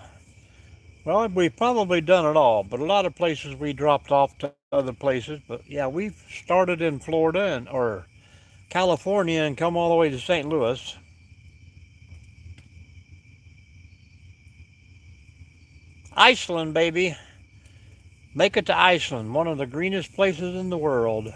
well, we've probably done it all, but a lot of places we dropped off to other places. But yeah, we've started in Florida and or California and come all the way to St. Louis. Iceland, baby. Make it to Iceland, one of the greenest places in the world.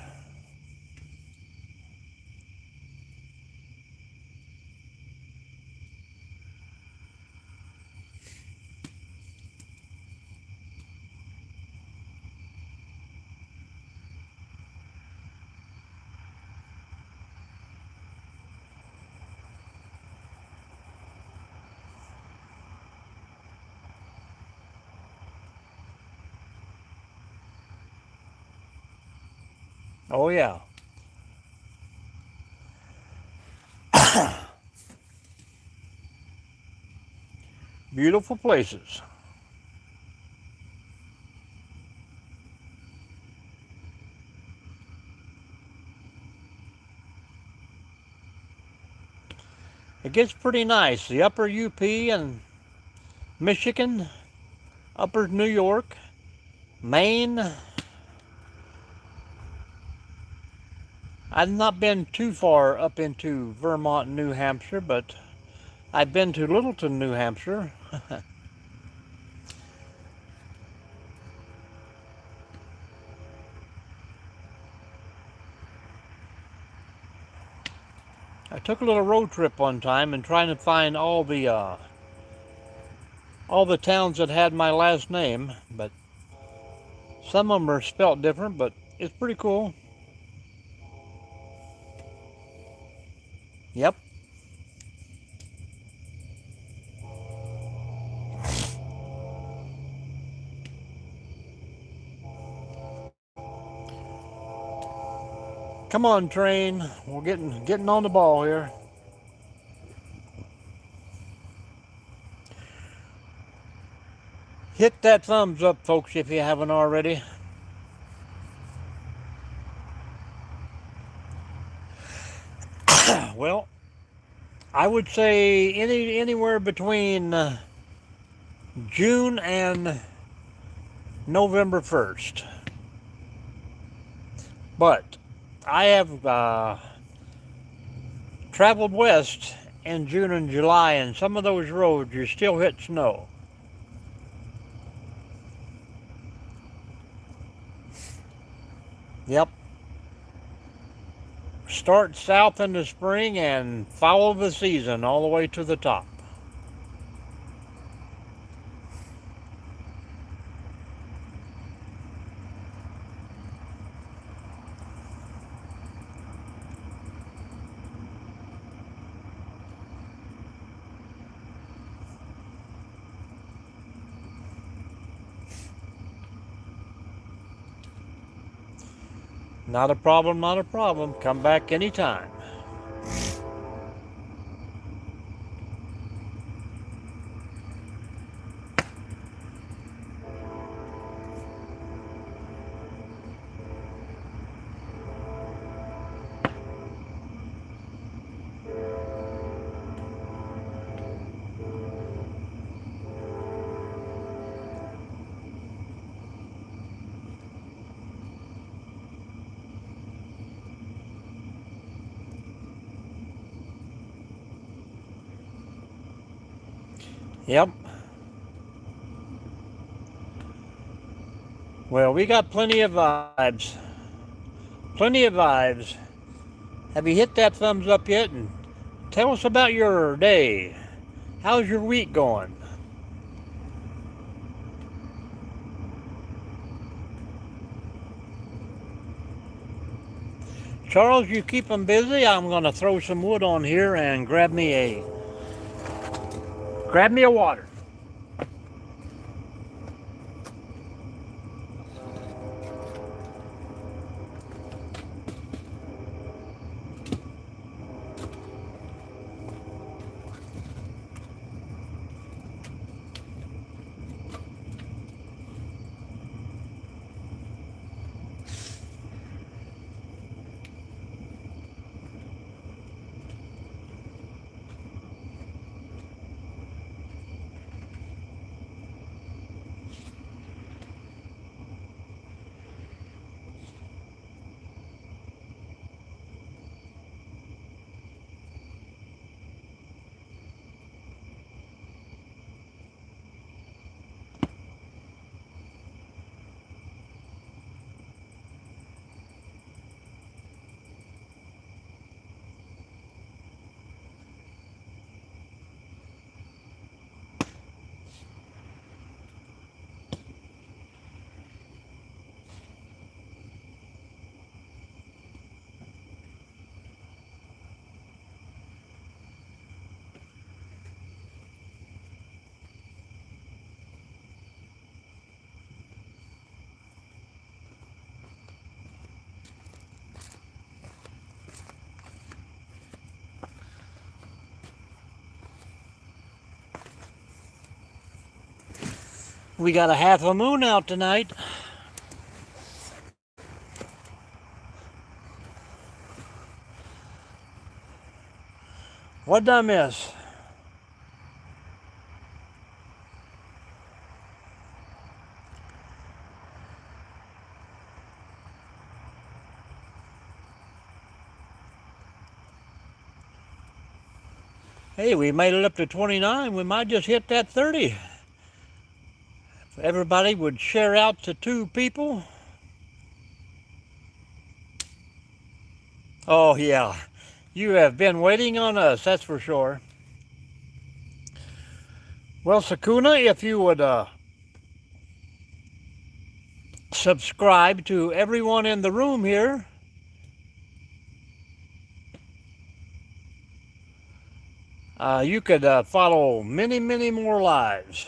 Oh, yeah. Beautiful places. It gets pretty nice. The upper UP and Michigan, upper New York, Maine. I've not been too far up into Vermont, New Hampshire, but I've been to Littleton, New Hampshire. I took a little road trip one time and trying to find all the towns that had my last name, but some of them are spelt different, but it's pretty cool. Yep. Come on, train. We're getting on the ball here. Hit that thumbs up, folks, if you haven't already. Well, I would say anywhere between June and November 1st. But I have traveled west in June and July, and some of those roads you still hit snow. Yep. Start south in the spring and follow the season all the way to the top. Not a problem, not a problem. Come back anytime. Yep. Well, we got plenty of vibes. Plenty of vibes. Have you hit that thumbs up yet? And tell us about your day. How's your week going? Charles, you keep them busy. I'm going to throw some wood on here and grab me a water. We got a half a moon out tonight. What did I miss? Hey, we made it up to 29. We might just hit that 30. If everybody would share out to 2 people. Oh, yeah. You have been waiting on us, that's for sure. Well, Sakuna, if you would subscribe to everyone in the room here, you could follow many, many more lives,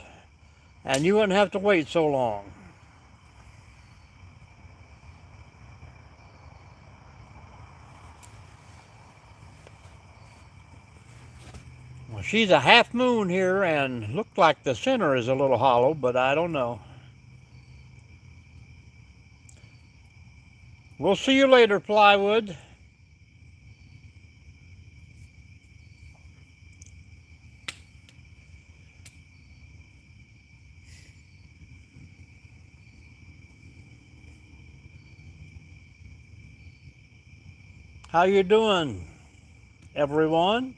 and you wouldn't have to wait so long. Well, she's a half moon here, and looked like the center is a little hollow, but I don't know. We'll see you later, Plywood. How you doing, everyone?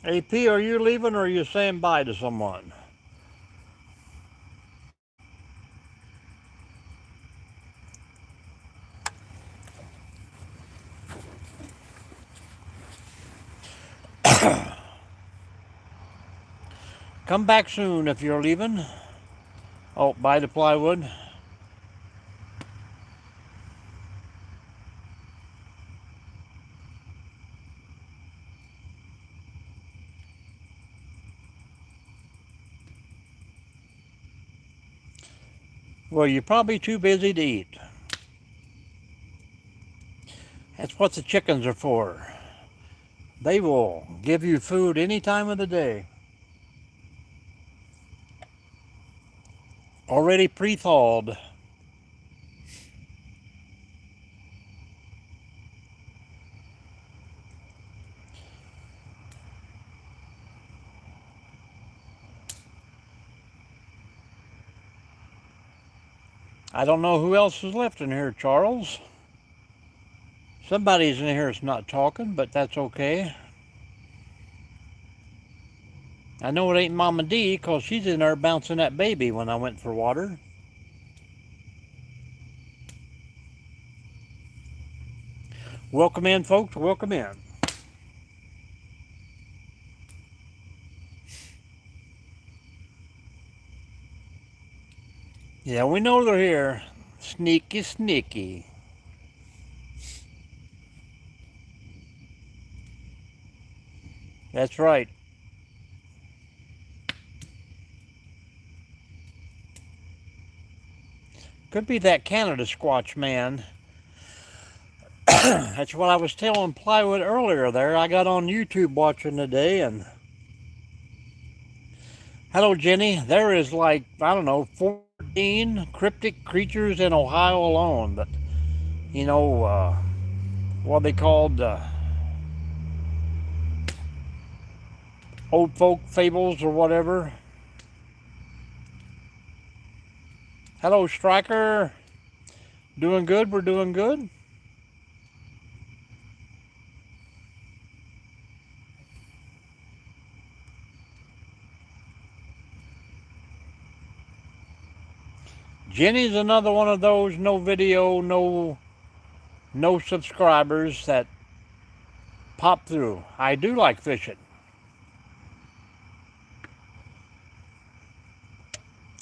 AP, are you leaving or are you saying bye to someone? Come back soon if you're leaving. Oh, bye to Plywood. Well, you're probably too busy to eat. That's what the chickens are for. They will give you food any time of the day. Already pre-thawed. I don't know who else is left in here, Charles. Somebody's in here that's not talking, but that's okay. I know it ain't Mama D, because she's in there bouncing that baby when I went for water. Welcome in, folks. Welcome in. Yeah, we know they're here. Sneaky, sneaky. That's right. Could be that Canada Squatch man. That's what I was telling Plywood earlier there. I got on YouTube watching today, and hello, Jenny. There is like, I don't know, 14 cryptic creatures in Ohio alone. But, you know, what they called old folk fables or whatever. Hello, Striker. Doing good? We're doing good. Jenny's another one of those no video, no subscribers that pop through. I do like fishing.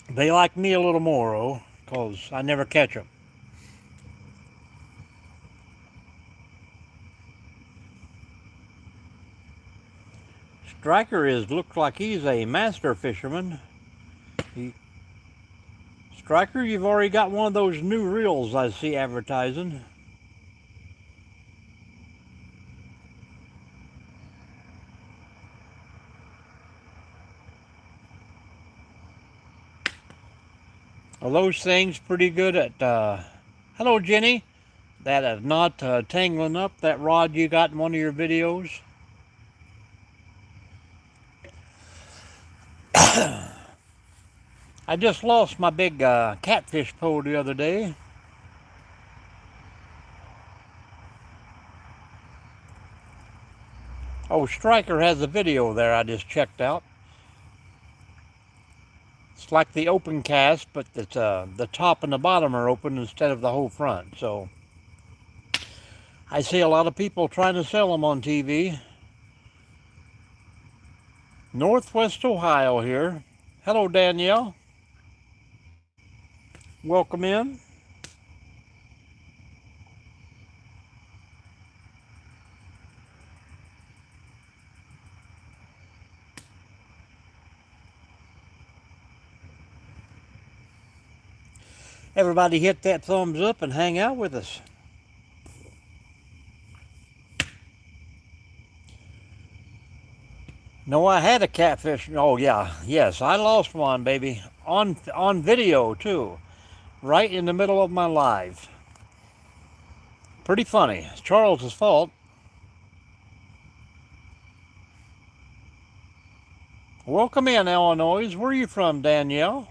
They like me a little more, oh, because I never catch them. Striker looks like he's a master fisherman. Striker, you've already got one of those new reels I see advertising. Are those things pretty good at, hello Jenny, that is not tangling up that rod you got in one of your videos? I just lost my big catfish pole the other day. Oh, Striker has a video there I just checked out. It's like the open cast, but it's, the top and the bottom are open instead of the whole front. So I see a lot of people trying to sell them on TV. Northwest Ohio here. Hello, Danielle. Welcome in. Everybody hit that thumbs up and hang out with us. No, I had a catfish. Oh yeah, yes, I lost one, baby, on video too, right in the middle of my live. Pretty funny. It's Charles's fault. Welcome in, Illinois. Where are you from, Danielle?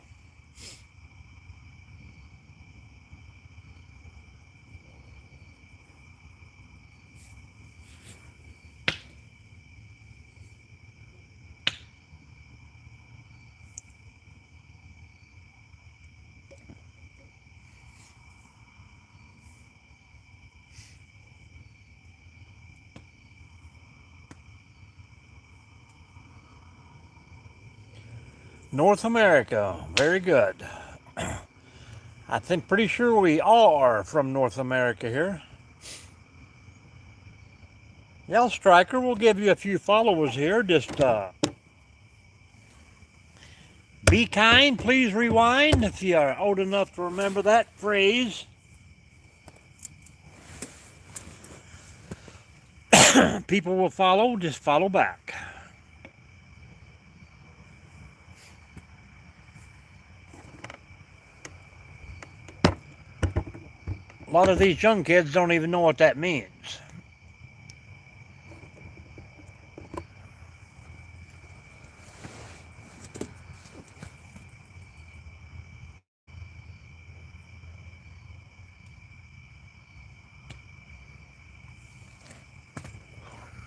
North America, very good. I think pretty sure we all are from North America here. Yeah, Striker, we'll give you a few followers here. Just be kind, please rewind if you are old enough to remember that phrase. People will follow, just follow back. A lot of these young kids don't even know what that means.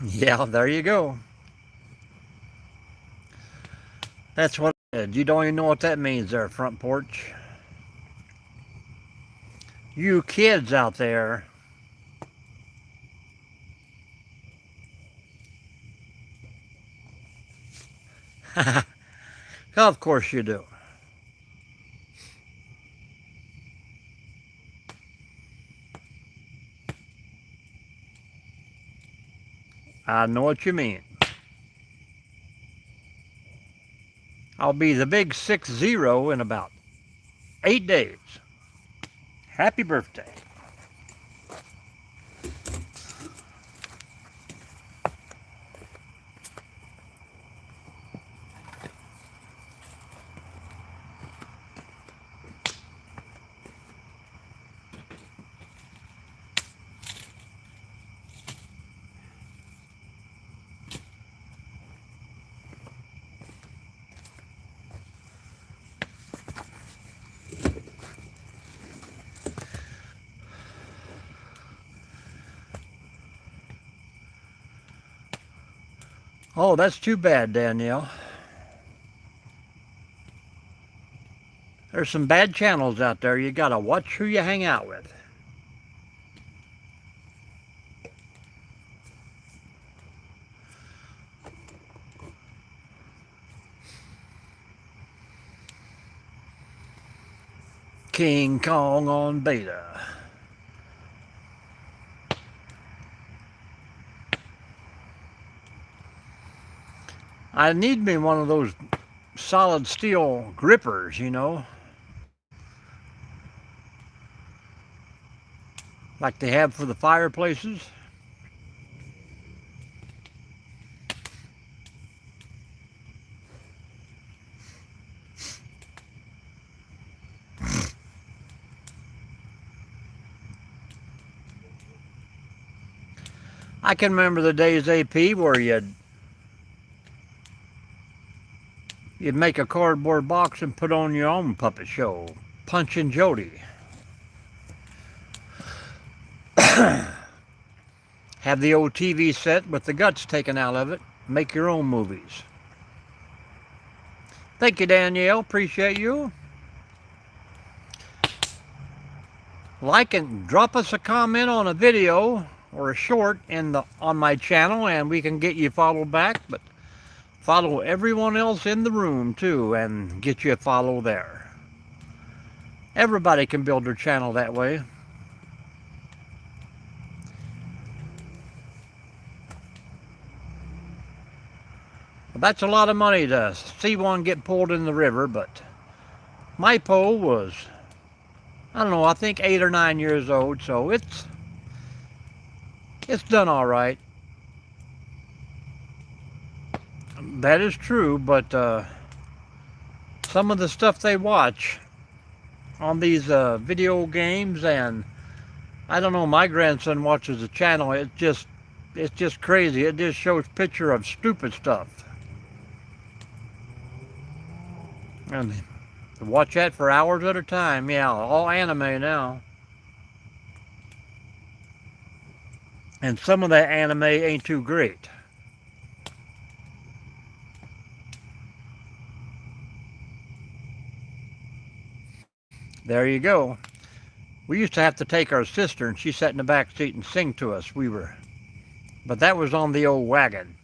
Yeah, there you go. That's what I said. You don't even know what that means there, front porch. You kids out there. Of course you do. I know what you mean. I'll be the big 6-0 in about 8 days. Happy birthday. Oh, that's too bad, Danielle. There's some bad channels out there. You gotta watch who you hang out with. King Kong on beta. I need me one of those solid steel grippers, you know, like they have for the fireplaces. I can remember the days, AP, where you'd make a cardboard box and put on your own puppet show, Punch and Jody. Have the old TV set with the guts taken out of it. Make your own movies. Thank you, Danielle. Appreciate you. Like and drop us a comment on a video or a short on my channel, and we can get you followed back. But follow everyone else in the room too, and get you a follow there. Everybody can build their channel that way. That's a lot of money to see one get pulled in the river, but my pole was, I don't know, I think 8 or 9 years old, so it's done all right. That is true, but some of the stuff they watch on these video games, and I don't know, my grandson watches the channel, it's just crazy. It just shows picture of stupid stuff. And watch that for hours at a time. Yeah, all anime now. And some of that anime ain't too great. There you go. We used to have to take our sister, and she sat in the back seat and sing to us. But that was on the old wagon.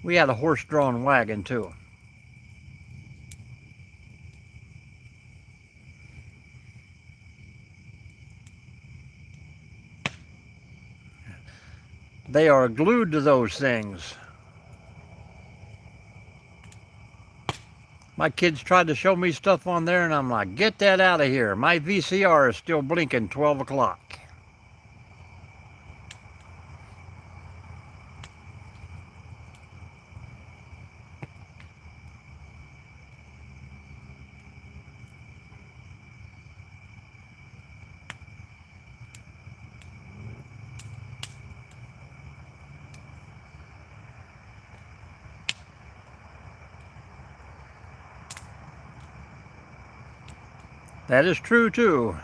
We had a horse-drawn wagon too. They are glued to those things. My kids tried to show me stuff on there, and I'm like, get that out of here. My VCR is still blinking 12 o'clock. That is true too.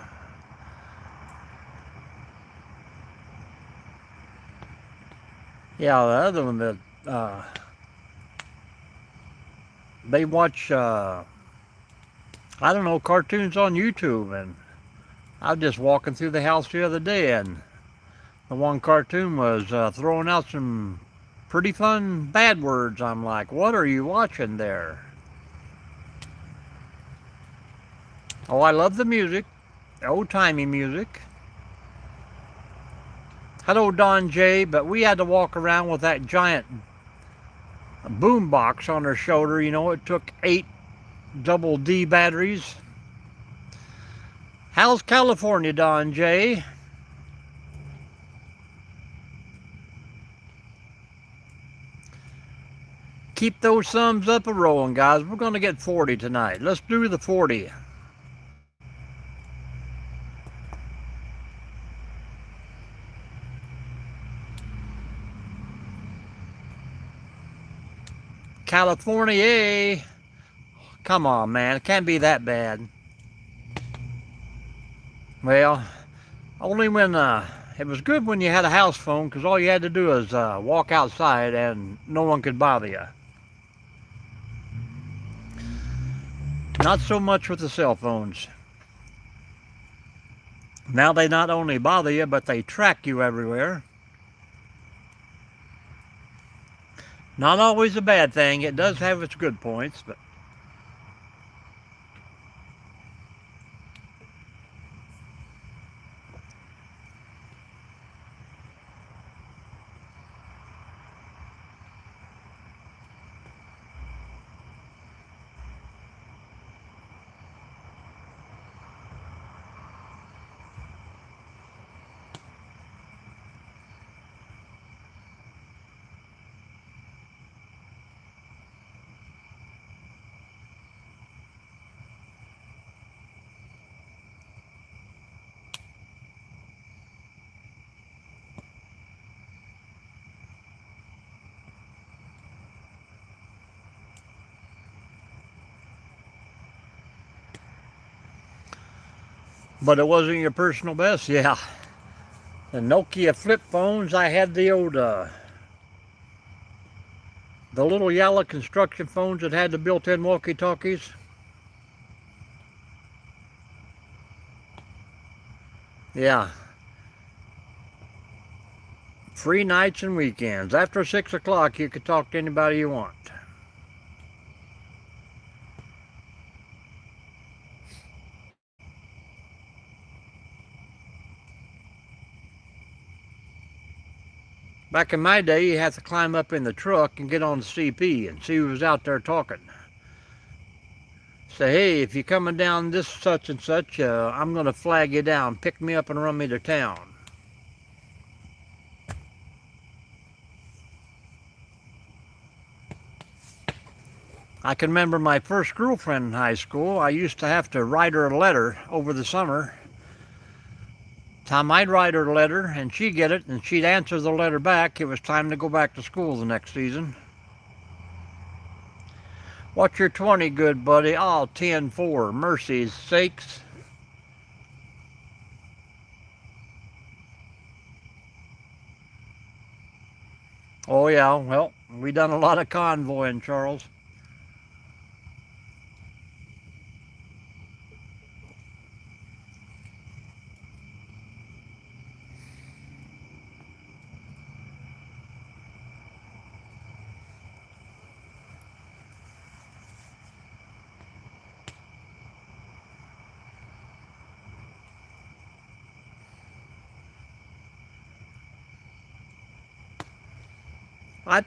Yeah, the other one that they watch, I don't know, cartoons on YouTube, and I was just walking through the house the other day, and the one cartoon was throwing out some pretty fun bad words. I'm like, what are you watching there? Oh, I love the music, old-timey music. Hello, Don J, but we had to walk around with that giant boom box on our shoulder. You know, it took 8 double D batteries. How's California, Don J? Keep those thumbs up a rolling, guys. We're going to get 40 tonight. Let's do the 40. California. Come on, man. It can't be that bad. Well, only when it was good when you had a house phone, because all you had to do was walk outside and no one could bother you. Not so much with the cell phones. Now they not only bother you, but they track you everywhere. Not always a bad thing. It does have its good points, but But it wasn't your personal best, yeah. The Nokia flip phones, I had the old, the little yellow construction phones that had the built-in walkie-talkies. Yeah. Free nights and weekends. After 6 o'clock, you could talk to anybody you want. Back in my day, you had to climb up in the truck and get on the CP and see who was out there talking. Say, hey, if you're coming down this such and such, I'm going to flag you down. Pick me up and run me to town. I can remember my first girlfriend in high school. I used to have to write her a letter over the summer. Time I'd write her a letter and she'd get it and she'd answer the letter back, it was time to go back to school the next season. What's your 20, good buddy? Oh, 10-4. Mercy's sakes. Oh, yeah, well, we done a lot of convoying, Charles.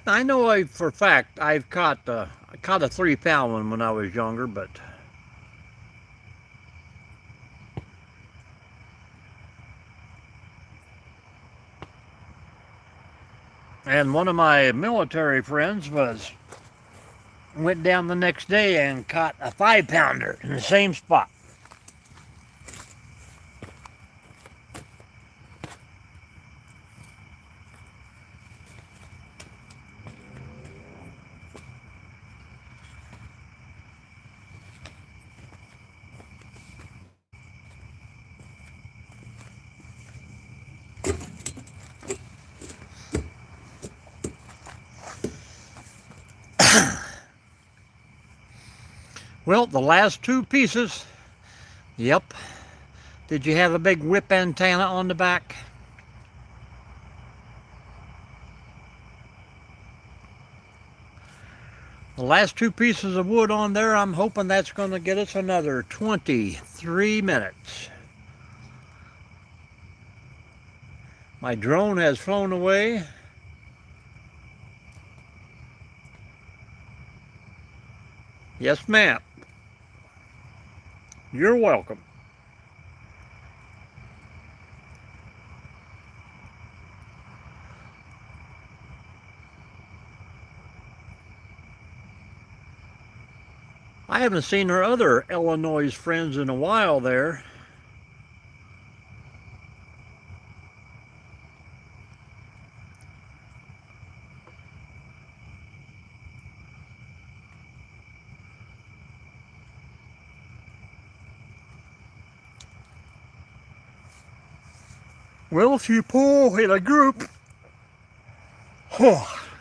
I know for a fact I caught a 3-pound one when I was younger, but and one of my military friends went down the next day and caught a 5-pounder in the same spot. Well, the last 2 pieces, yep. Did you have a big whip antenna on the back? The last 2 pieces of wood on there, I'm hoping that's going to get us another 23 minutes. My drone has flown away. Yes, ma'am. You're welcome. I haven't seen her other Illinois friends in a while there. Well, if you pull in a group,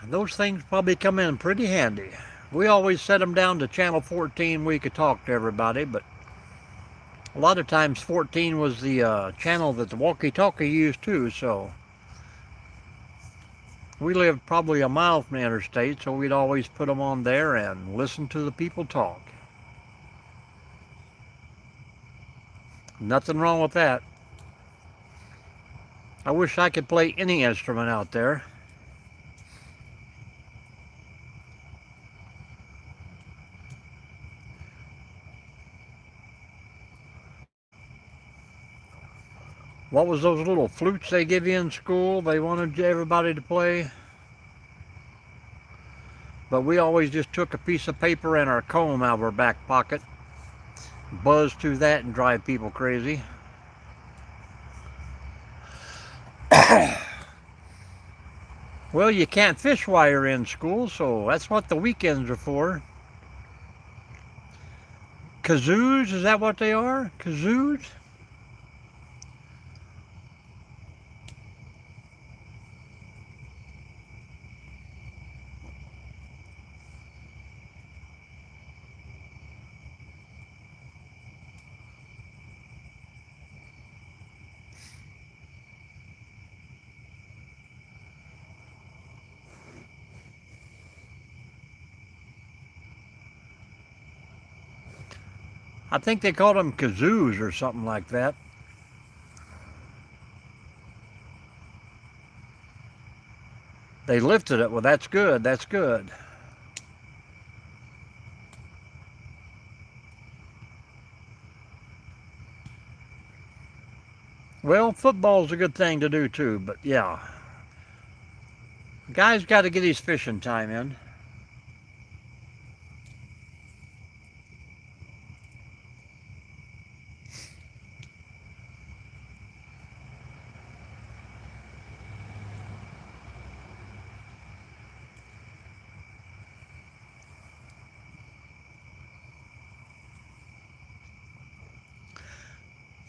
those things probably come in pretty handy. We always set them down to channel 14. We could talk to everybody, but a lot of times 14 was the channel that the walkie-talkie used too, so we lived probably a mile from the interstate, so we'd always put them on there and listen to the people talk. Nothing wrong with that. I wish I could play any instrument out there. What was those little flutes they give you in school? They wanted everybody to play. But we always just took a piece of paper and our comb out of our back pocket, buzz through that and drive people crazy. Well, you can't fish while you're in school, so that's what the weekends are for. Kazoos, is that what they are? Kazoos? I think they called them kazoos or something like that. They lifted it. Well, that's good. That's good. Well, football's a good thing to do too, but yeah. Guy's got to get his fishing time in.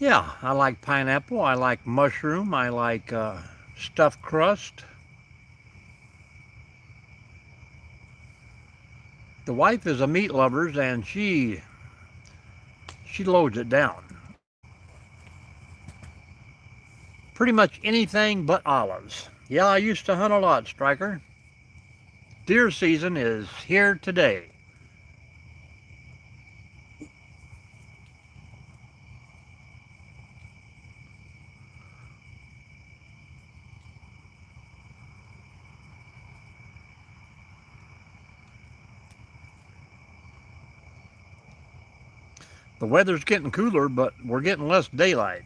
Yeah, I like pineapple, I like mushroom, I like stuffed crust. The wife is a meat lover and she loads it down. Pretty much anything but olives. Yeah, I used to hunt a lot, Striker. Deer season is here today. The weather's getting cooler, but we're getting less daylight.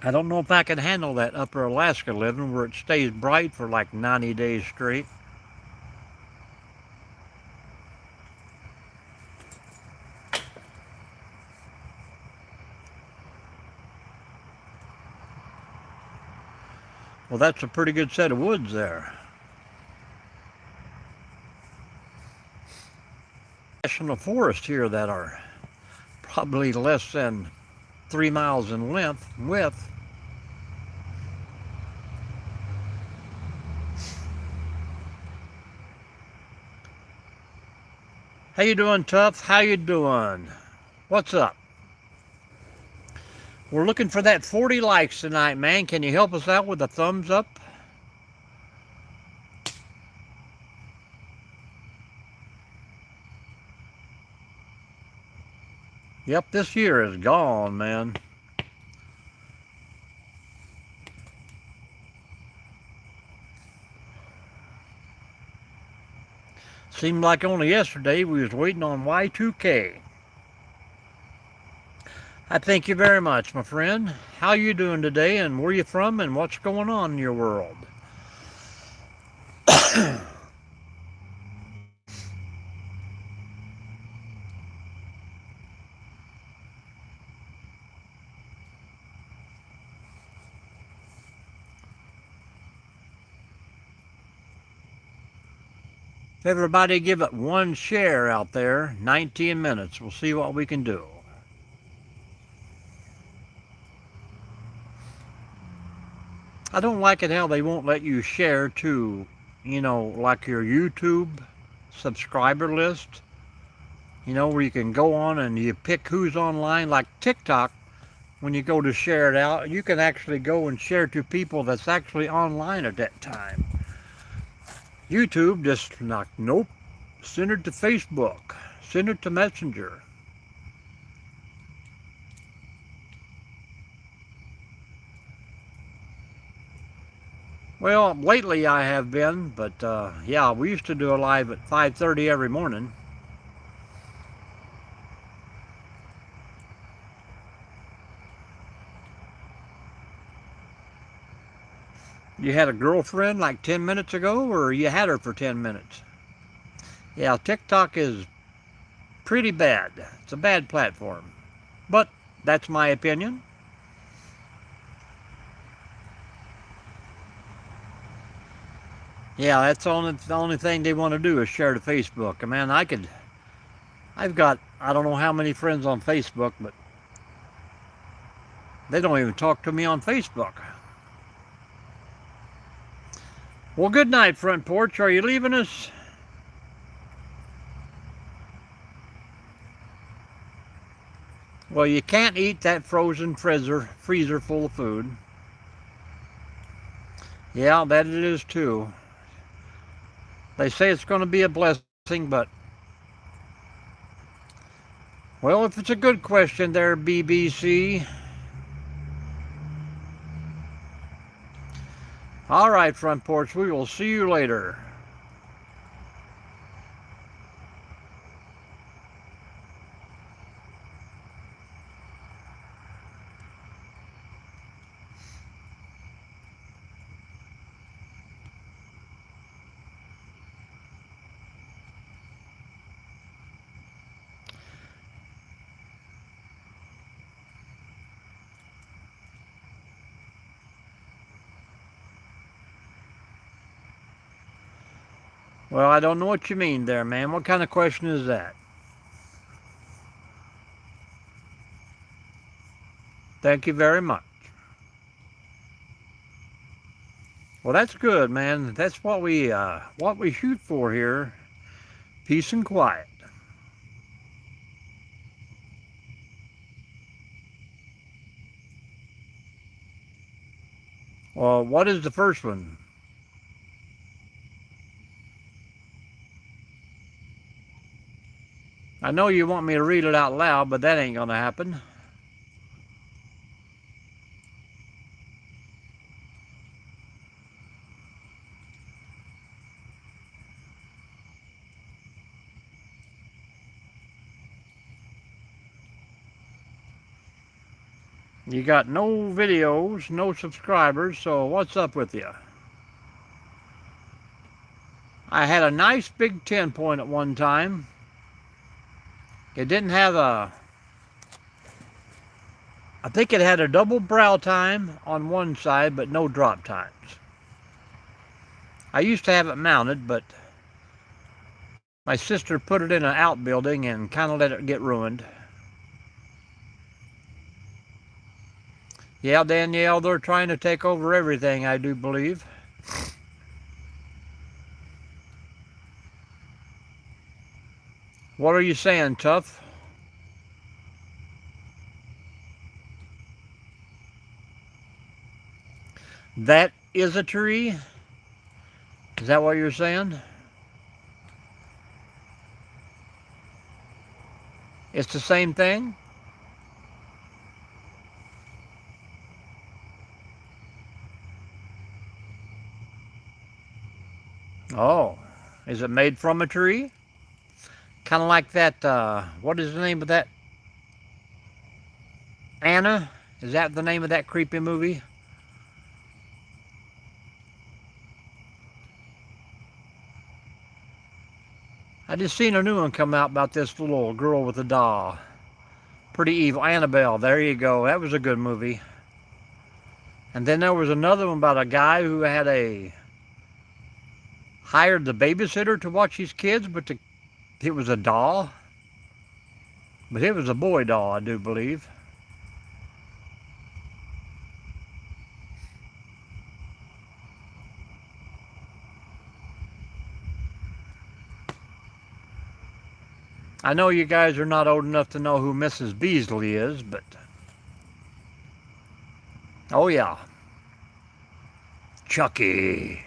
I don't know if I can handle that upper Alaska living where it stays bright for like 90 days straight. Well, that's a pretty good set of woods there. National forest here that are probably less than 3 miles in width. How you doing, Tough? How you doing? What's up? We're looking for that 40 likes tonight, man. Can you help us out with a thumbs up? Yep, this year is gone, man. Seemed like only yesterday we was waiting on Y2K. I thank you very much, my friend. How you doing today, and where you from, and what's going on in your world? Everybody give it one share out there. 19 minutes. We'll see what we can do. I don't like it how they won't let you share to, like your YouTube subscriber list. Where you can go on and you pick who's online, like TikTok. When you go to share it out, you can actually go and share to people that's actually online at that time. YouTube just like, nope, send it to Facebook, send it to Messenger. Well, lately I have been, but yeah, we used to do a live at 5:30 every morning. You had a girlfriend like 10 minutes ago, or you had her for 10 minutes? Yeah, TikTok is pretty bad. It's a bad platform. But that's my opinion. Yeah, that's the only thing they want to do is share to Facebook. Man, I've got, I don't know how many friends on Facebook, but they don't even talk to me on Facebook. Well, good night, Front Porch. Are you leaving us? Well, you can't eat that frozen freezer full of food. Yeah, that it is too. They say it's going to be a blessing, but, well, if it's a good question there, BBC. All right, Front Porch, we will see you later. Well, I don't know what you mean there, man. What kind of question is that? Thank you very much. Well, that's good, man. That's what we shoot for here. Peace and quiet. Well, what is the first one? I know you want me to read it out loud, but that ain't gonna happen. You got no videos, no subscribers, so what's up with you? I had a nice big 10 point at one time. It didn't have I think it had a double brow time on one side, but no drop times. I used to have it mounted, but my sister put it in an outbuilding and kind of let it get ruined. Yeah, Danielle, they're trying to take over everything, I do believe. What are you saying, Tough? That is a tree? Is that what you're saying? It's the same thing? Oh, is it made from a tree? Kind of like that, what is the name of that? Anna? Is that the name of that creepy movie? I just seen a new one come out about this little girl with a doll. Pretty evil. Annabelle, there you go. That was a good movie. And then there was another one about a guy who had hired the babysitter to watch his kids, but it was a doll. But it was a boy doll, I do believe. I know you guys are not old enough to know who Mrs. Beasley is, but... Oh, yeah. Chucky.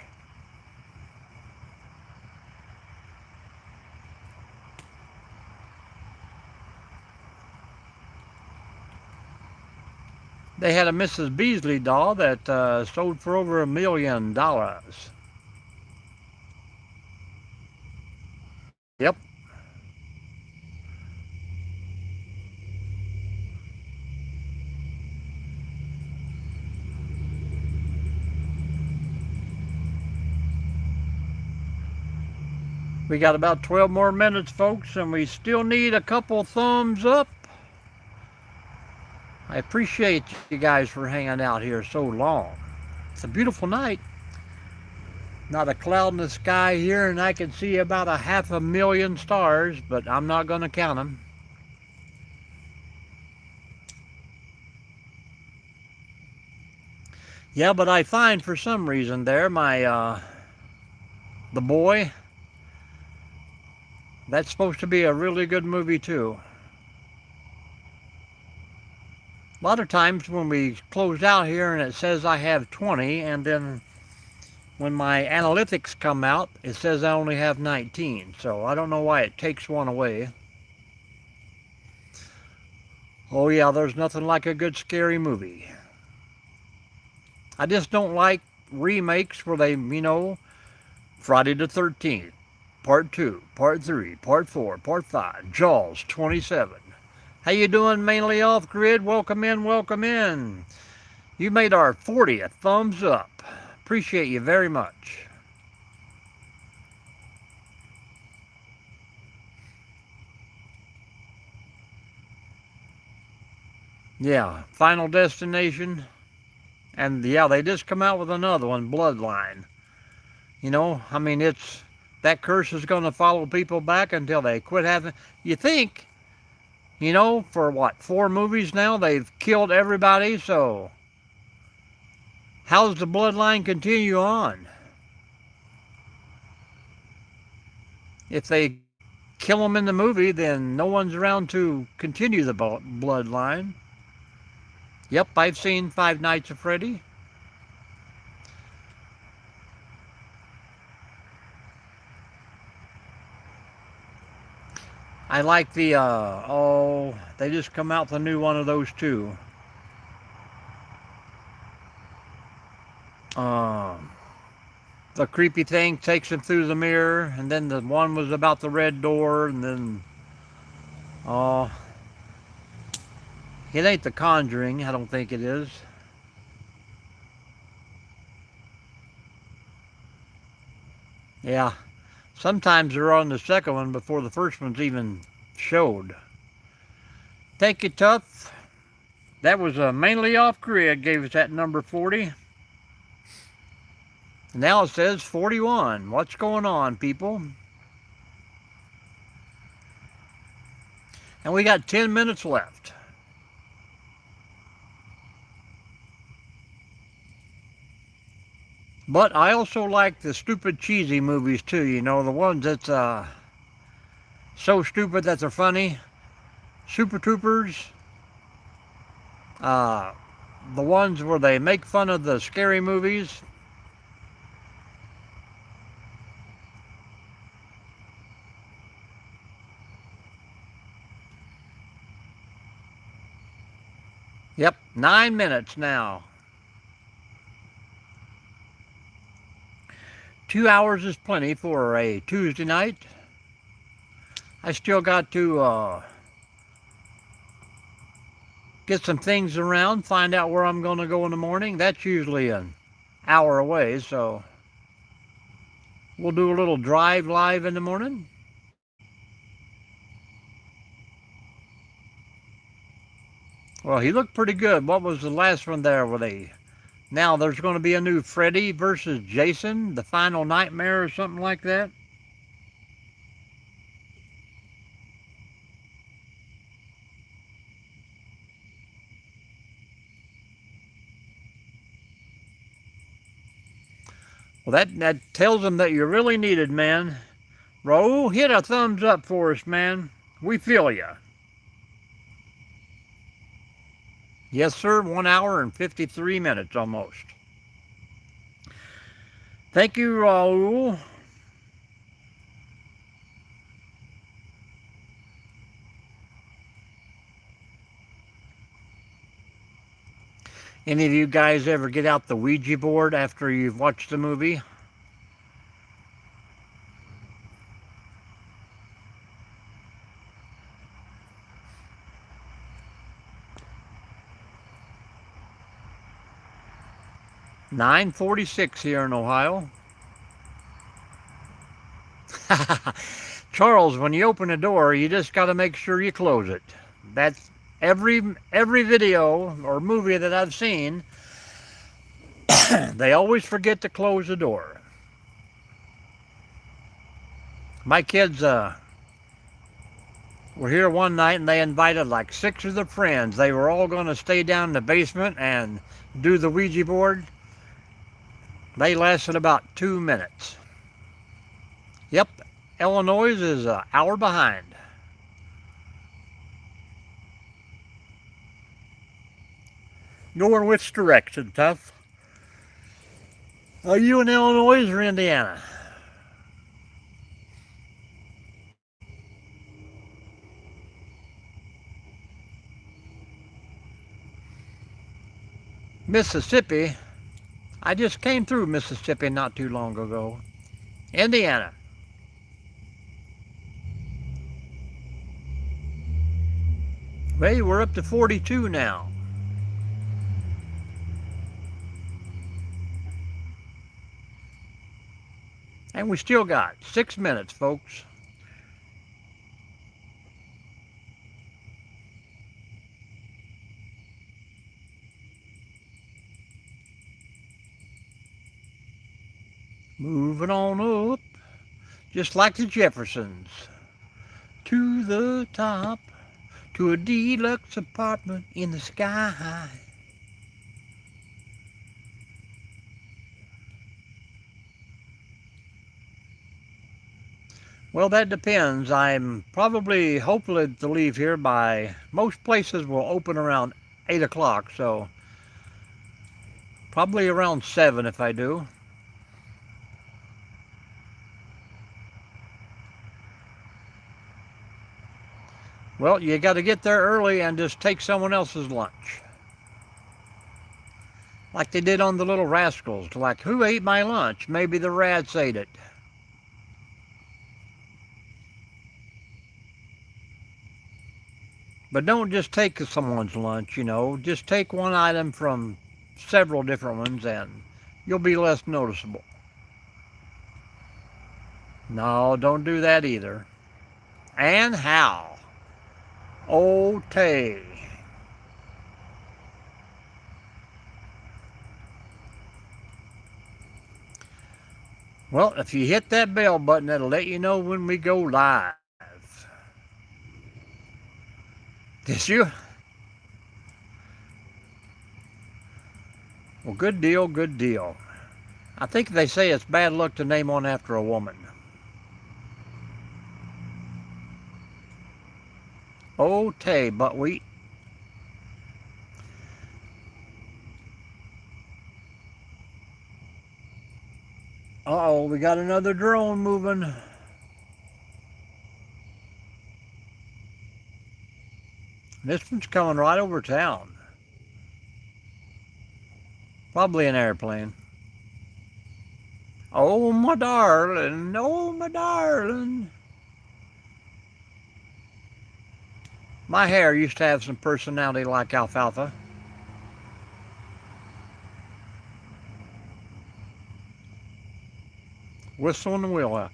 They had a Mrs. Beasley doll that sold for over $1 million. Yep. We got about 12 more minutes, folks, and we still need a couple thumbs up. I appreciate you guys for hanging out here so long. It's a beautiful night. Not a cloud in the sky here, and I can see about 500,000 stars, but I'm not going to count them. Yeah, but I find for some reason there, The Boy, that's supposed to be a really good movie too. A lot of times when we close out here and it says I have 20, and then when my analytics come out, it says I only have 19. So I don't know why it takes one away. Oh yeah, there's nothing like a good scary movie. I just don't like remakes where they, Friday the 13th, Part 2, Part 3, Part 4, Part 5, Jaws 27. How you doing, Mainly Off Grid? Welcome in, welcome in. You made our 40th thumbs up. Appreciate you very much. Yeah, Final Destination. And yeah, they just come out with another one, Bloodline. It's that curse is going to follow people back until they quit having. You think, for what, 4 movies now, they've killed everybody, so how does the bloodline continue on? If they kill them in the movie, then no one's around to continue the bloodline. Yep, I've seen Five Nights at Freddy. I like the, they just come out with a new one of those too. The creepy thing takes him through the mirror, and then the one was about the red door, and then, it ain't The Conjuring, I don't think it is. Yeah, sometimes they're on the second one before the first one's even showed. Thank you, Tough. That was Mainly Off Grid, gave us that number 40. Now it says 41. What's going on, people? And we got 10 minutes left. But I also like the stupid, cheesy movies too, the ones that's so stupid that they're funny. Super Troopers. The ones where they make fun of the scary movies. Yep, 9 minutes now. 2 hours is plenty for a Tuesday night. I still got to get some things around, find out where I'm going to go in the morning. That's usually an hour away, so we'll do a little drive live in the morning. Well, he looked pretty good. What was the last one there with Now there's going to be a new Freddy versus Jason, The Final Nightmare or something like that. Well, that tells them that you're really needed, man. Raul, hit a thumbs up for us, man. We feel ya. Yes, sir. 1 hour and 53 minutes almost. Thank you, Raul. Any of you guys ever get out the Ouija board after you've watched the movie? (9:46) here in Ohio. Charles, when you open a door, you just got to make sure you close it. That's every video or movie that I've seen. They always forget to close the door. My kids were here one night and they invited like 6 of their friends. They were all going to stay down in the basement and do the Ouija board. They lasted about 2 minutes. Yep, Illinois is an hour behind. Go in which direction, Tough? Are you in Illinois or Indiana? Mississippi. I just came through Mississippi not too long ago. Indiana. Well, we're up to 42 now. And we still got 6 minutes, folks. Moving on up, just like the Jeffersons, to the top, to a deluxe apartment in the sky. Well, that depends. I'm probably hopefully to leave here by, most places will open around 8 o'clock, so probably around 7 if I do. Well, you got to get there early and just take someone else's lunch. Like they did on the Little Rascals. Like, who ate my lunch? Maybe the rats ate it. But don't just take someone's lunch, you know. Just take one item from several different ones and you'll be less noticeable. No, don't do that either. And how? Okay. Well, if you hit that bell button, that'll let you know when we go live. Did you? Well, good deal, good deal. I think they say it's bad luck to name one after a woman. Okay, buckwheat. Uh-oh, we got another drone moving. This one's coming right over town. Probably an airplane. Oh, my darling. Oh, my darling. My hair used to have some personality like alfalfa. Whistling the wheel.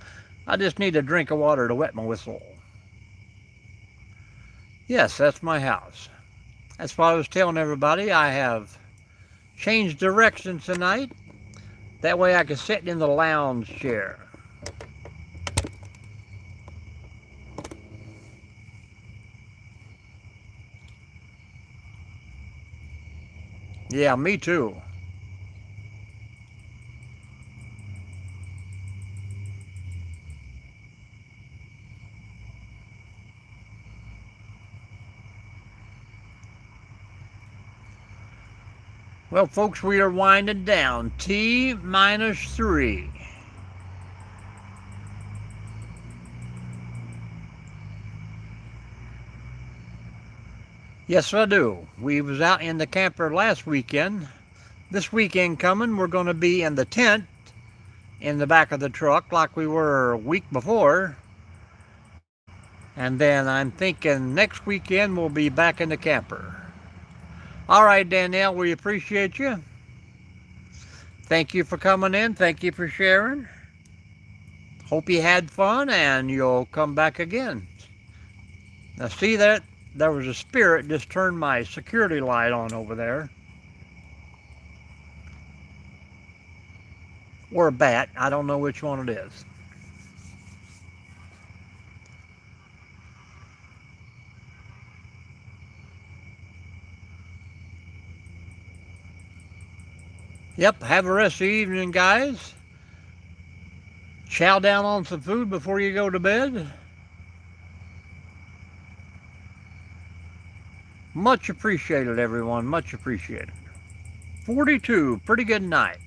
I just need a drink of water to wet my whistle. Yes, that's my house. That's what I was telling everybody. I have changed directions tonight. That way I can sit in the lounge chair. Yeah, me too. Well, folks, we are winding down. T-3. Yes, I do. We was out in the camper last weekend. This weekend coming, we're going to be in the tent in the back of the truck like we were a week before. And then I'm thinking next weekend we'll be back in the camper. All right, Danielle, we appreciate you. Thank you for coming in. Thank you for sharing. Hope you had fun and you'll come back again. Now see that? There was a spirit just turned my security light on over there. Or a bat. I don't know which one it is. Yep, have a rest of the evening, guys. Chow down on some food before you go to bed. Much appreciated, everyone. Much appreciated. 42, pretty good night.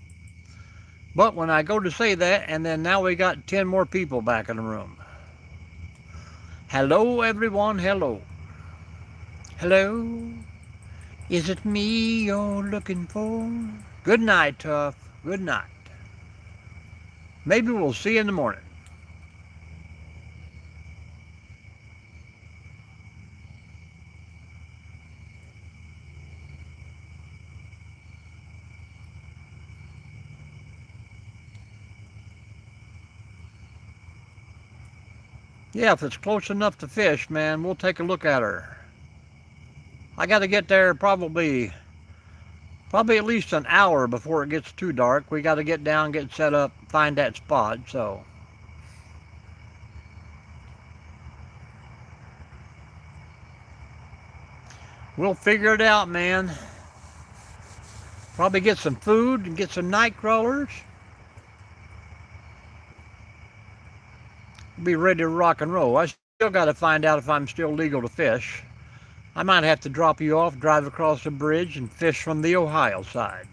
But when I go to say that, and then now we got 10 more people back in the room. Hello, everyone. Hello. Hello. Is it me you're looking for? Good night, Tough. Good night. Maybe we'll see you in the morning. Yeah, if it's close enough to fish, man, we'll take a look at her. I got to get there probably at least an hour before it gets too dark. We got to get down, get set up, find that spot, so. We'll figure it out, man. Probably get some food and get some night crawlers. Be ready to rock and roll. I still got to find out if I'm still legal to fish. I might have to drop you off, drive across the bridge, and fish from the Ohio side.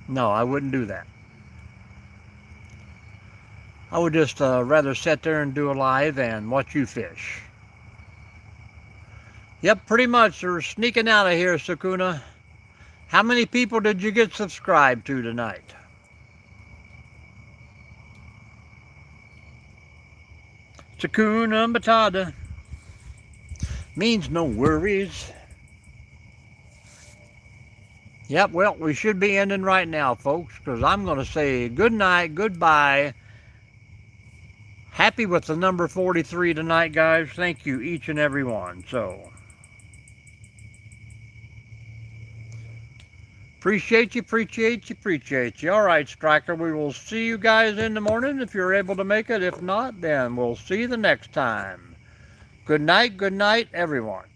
No, I wouldn't do that. I would just rather sit there and do a live and watch you fish. Yep, pretty much. They're sneaking out of here, Sakuna. How many people did you get subscribed to tonight? Sakuna Matata. Means no worries. Yep, well, we should be ending right now, folks, because I'm going to say good night, goodbye. Happy with the number 43 tonight, guys. Thank you, each and every one. So, appreciate you, appreciate you, appreciate you. All right, Striker, we will see you guys in the morning if you're able to make it. If not, then we'll see you the next time. Good night, everyone.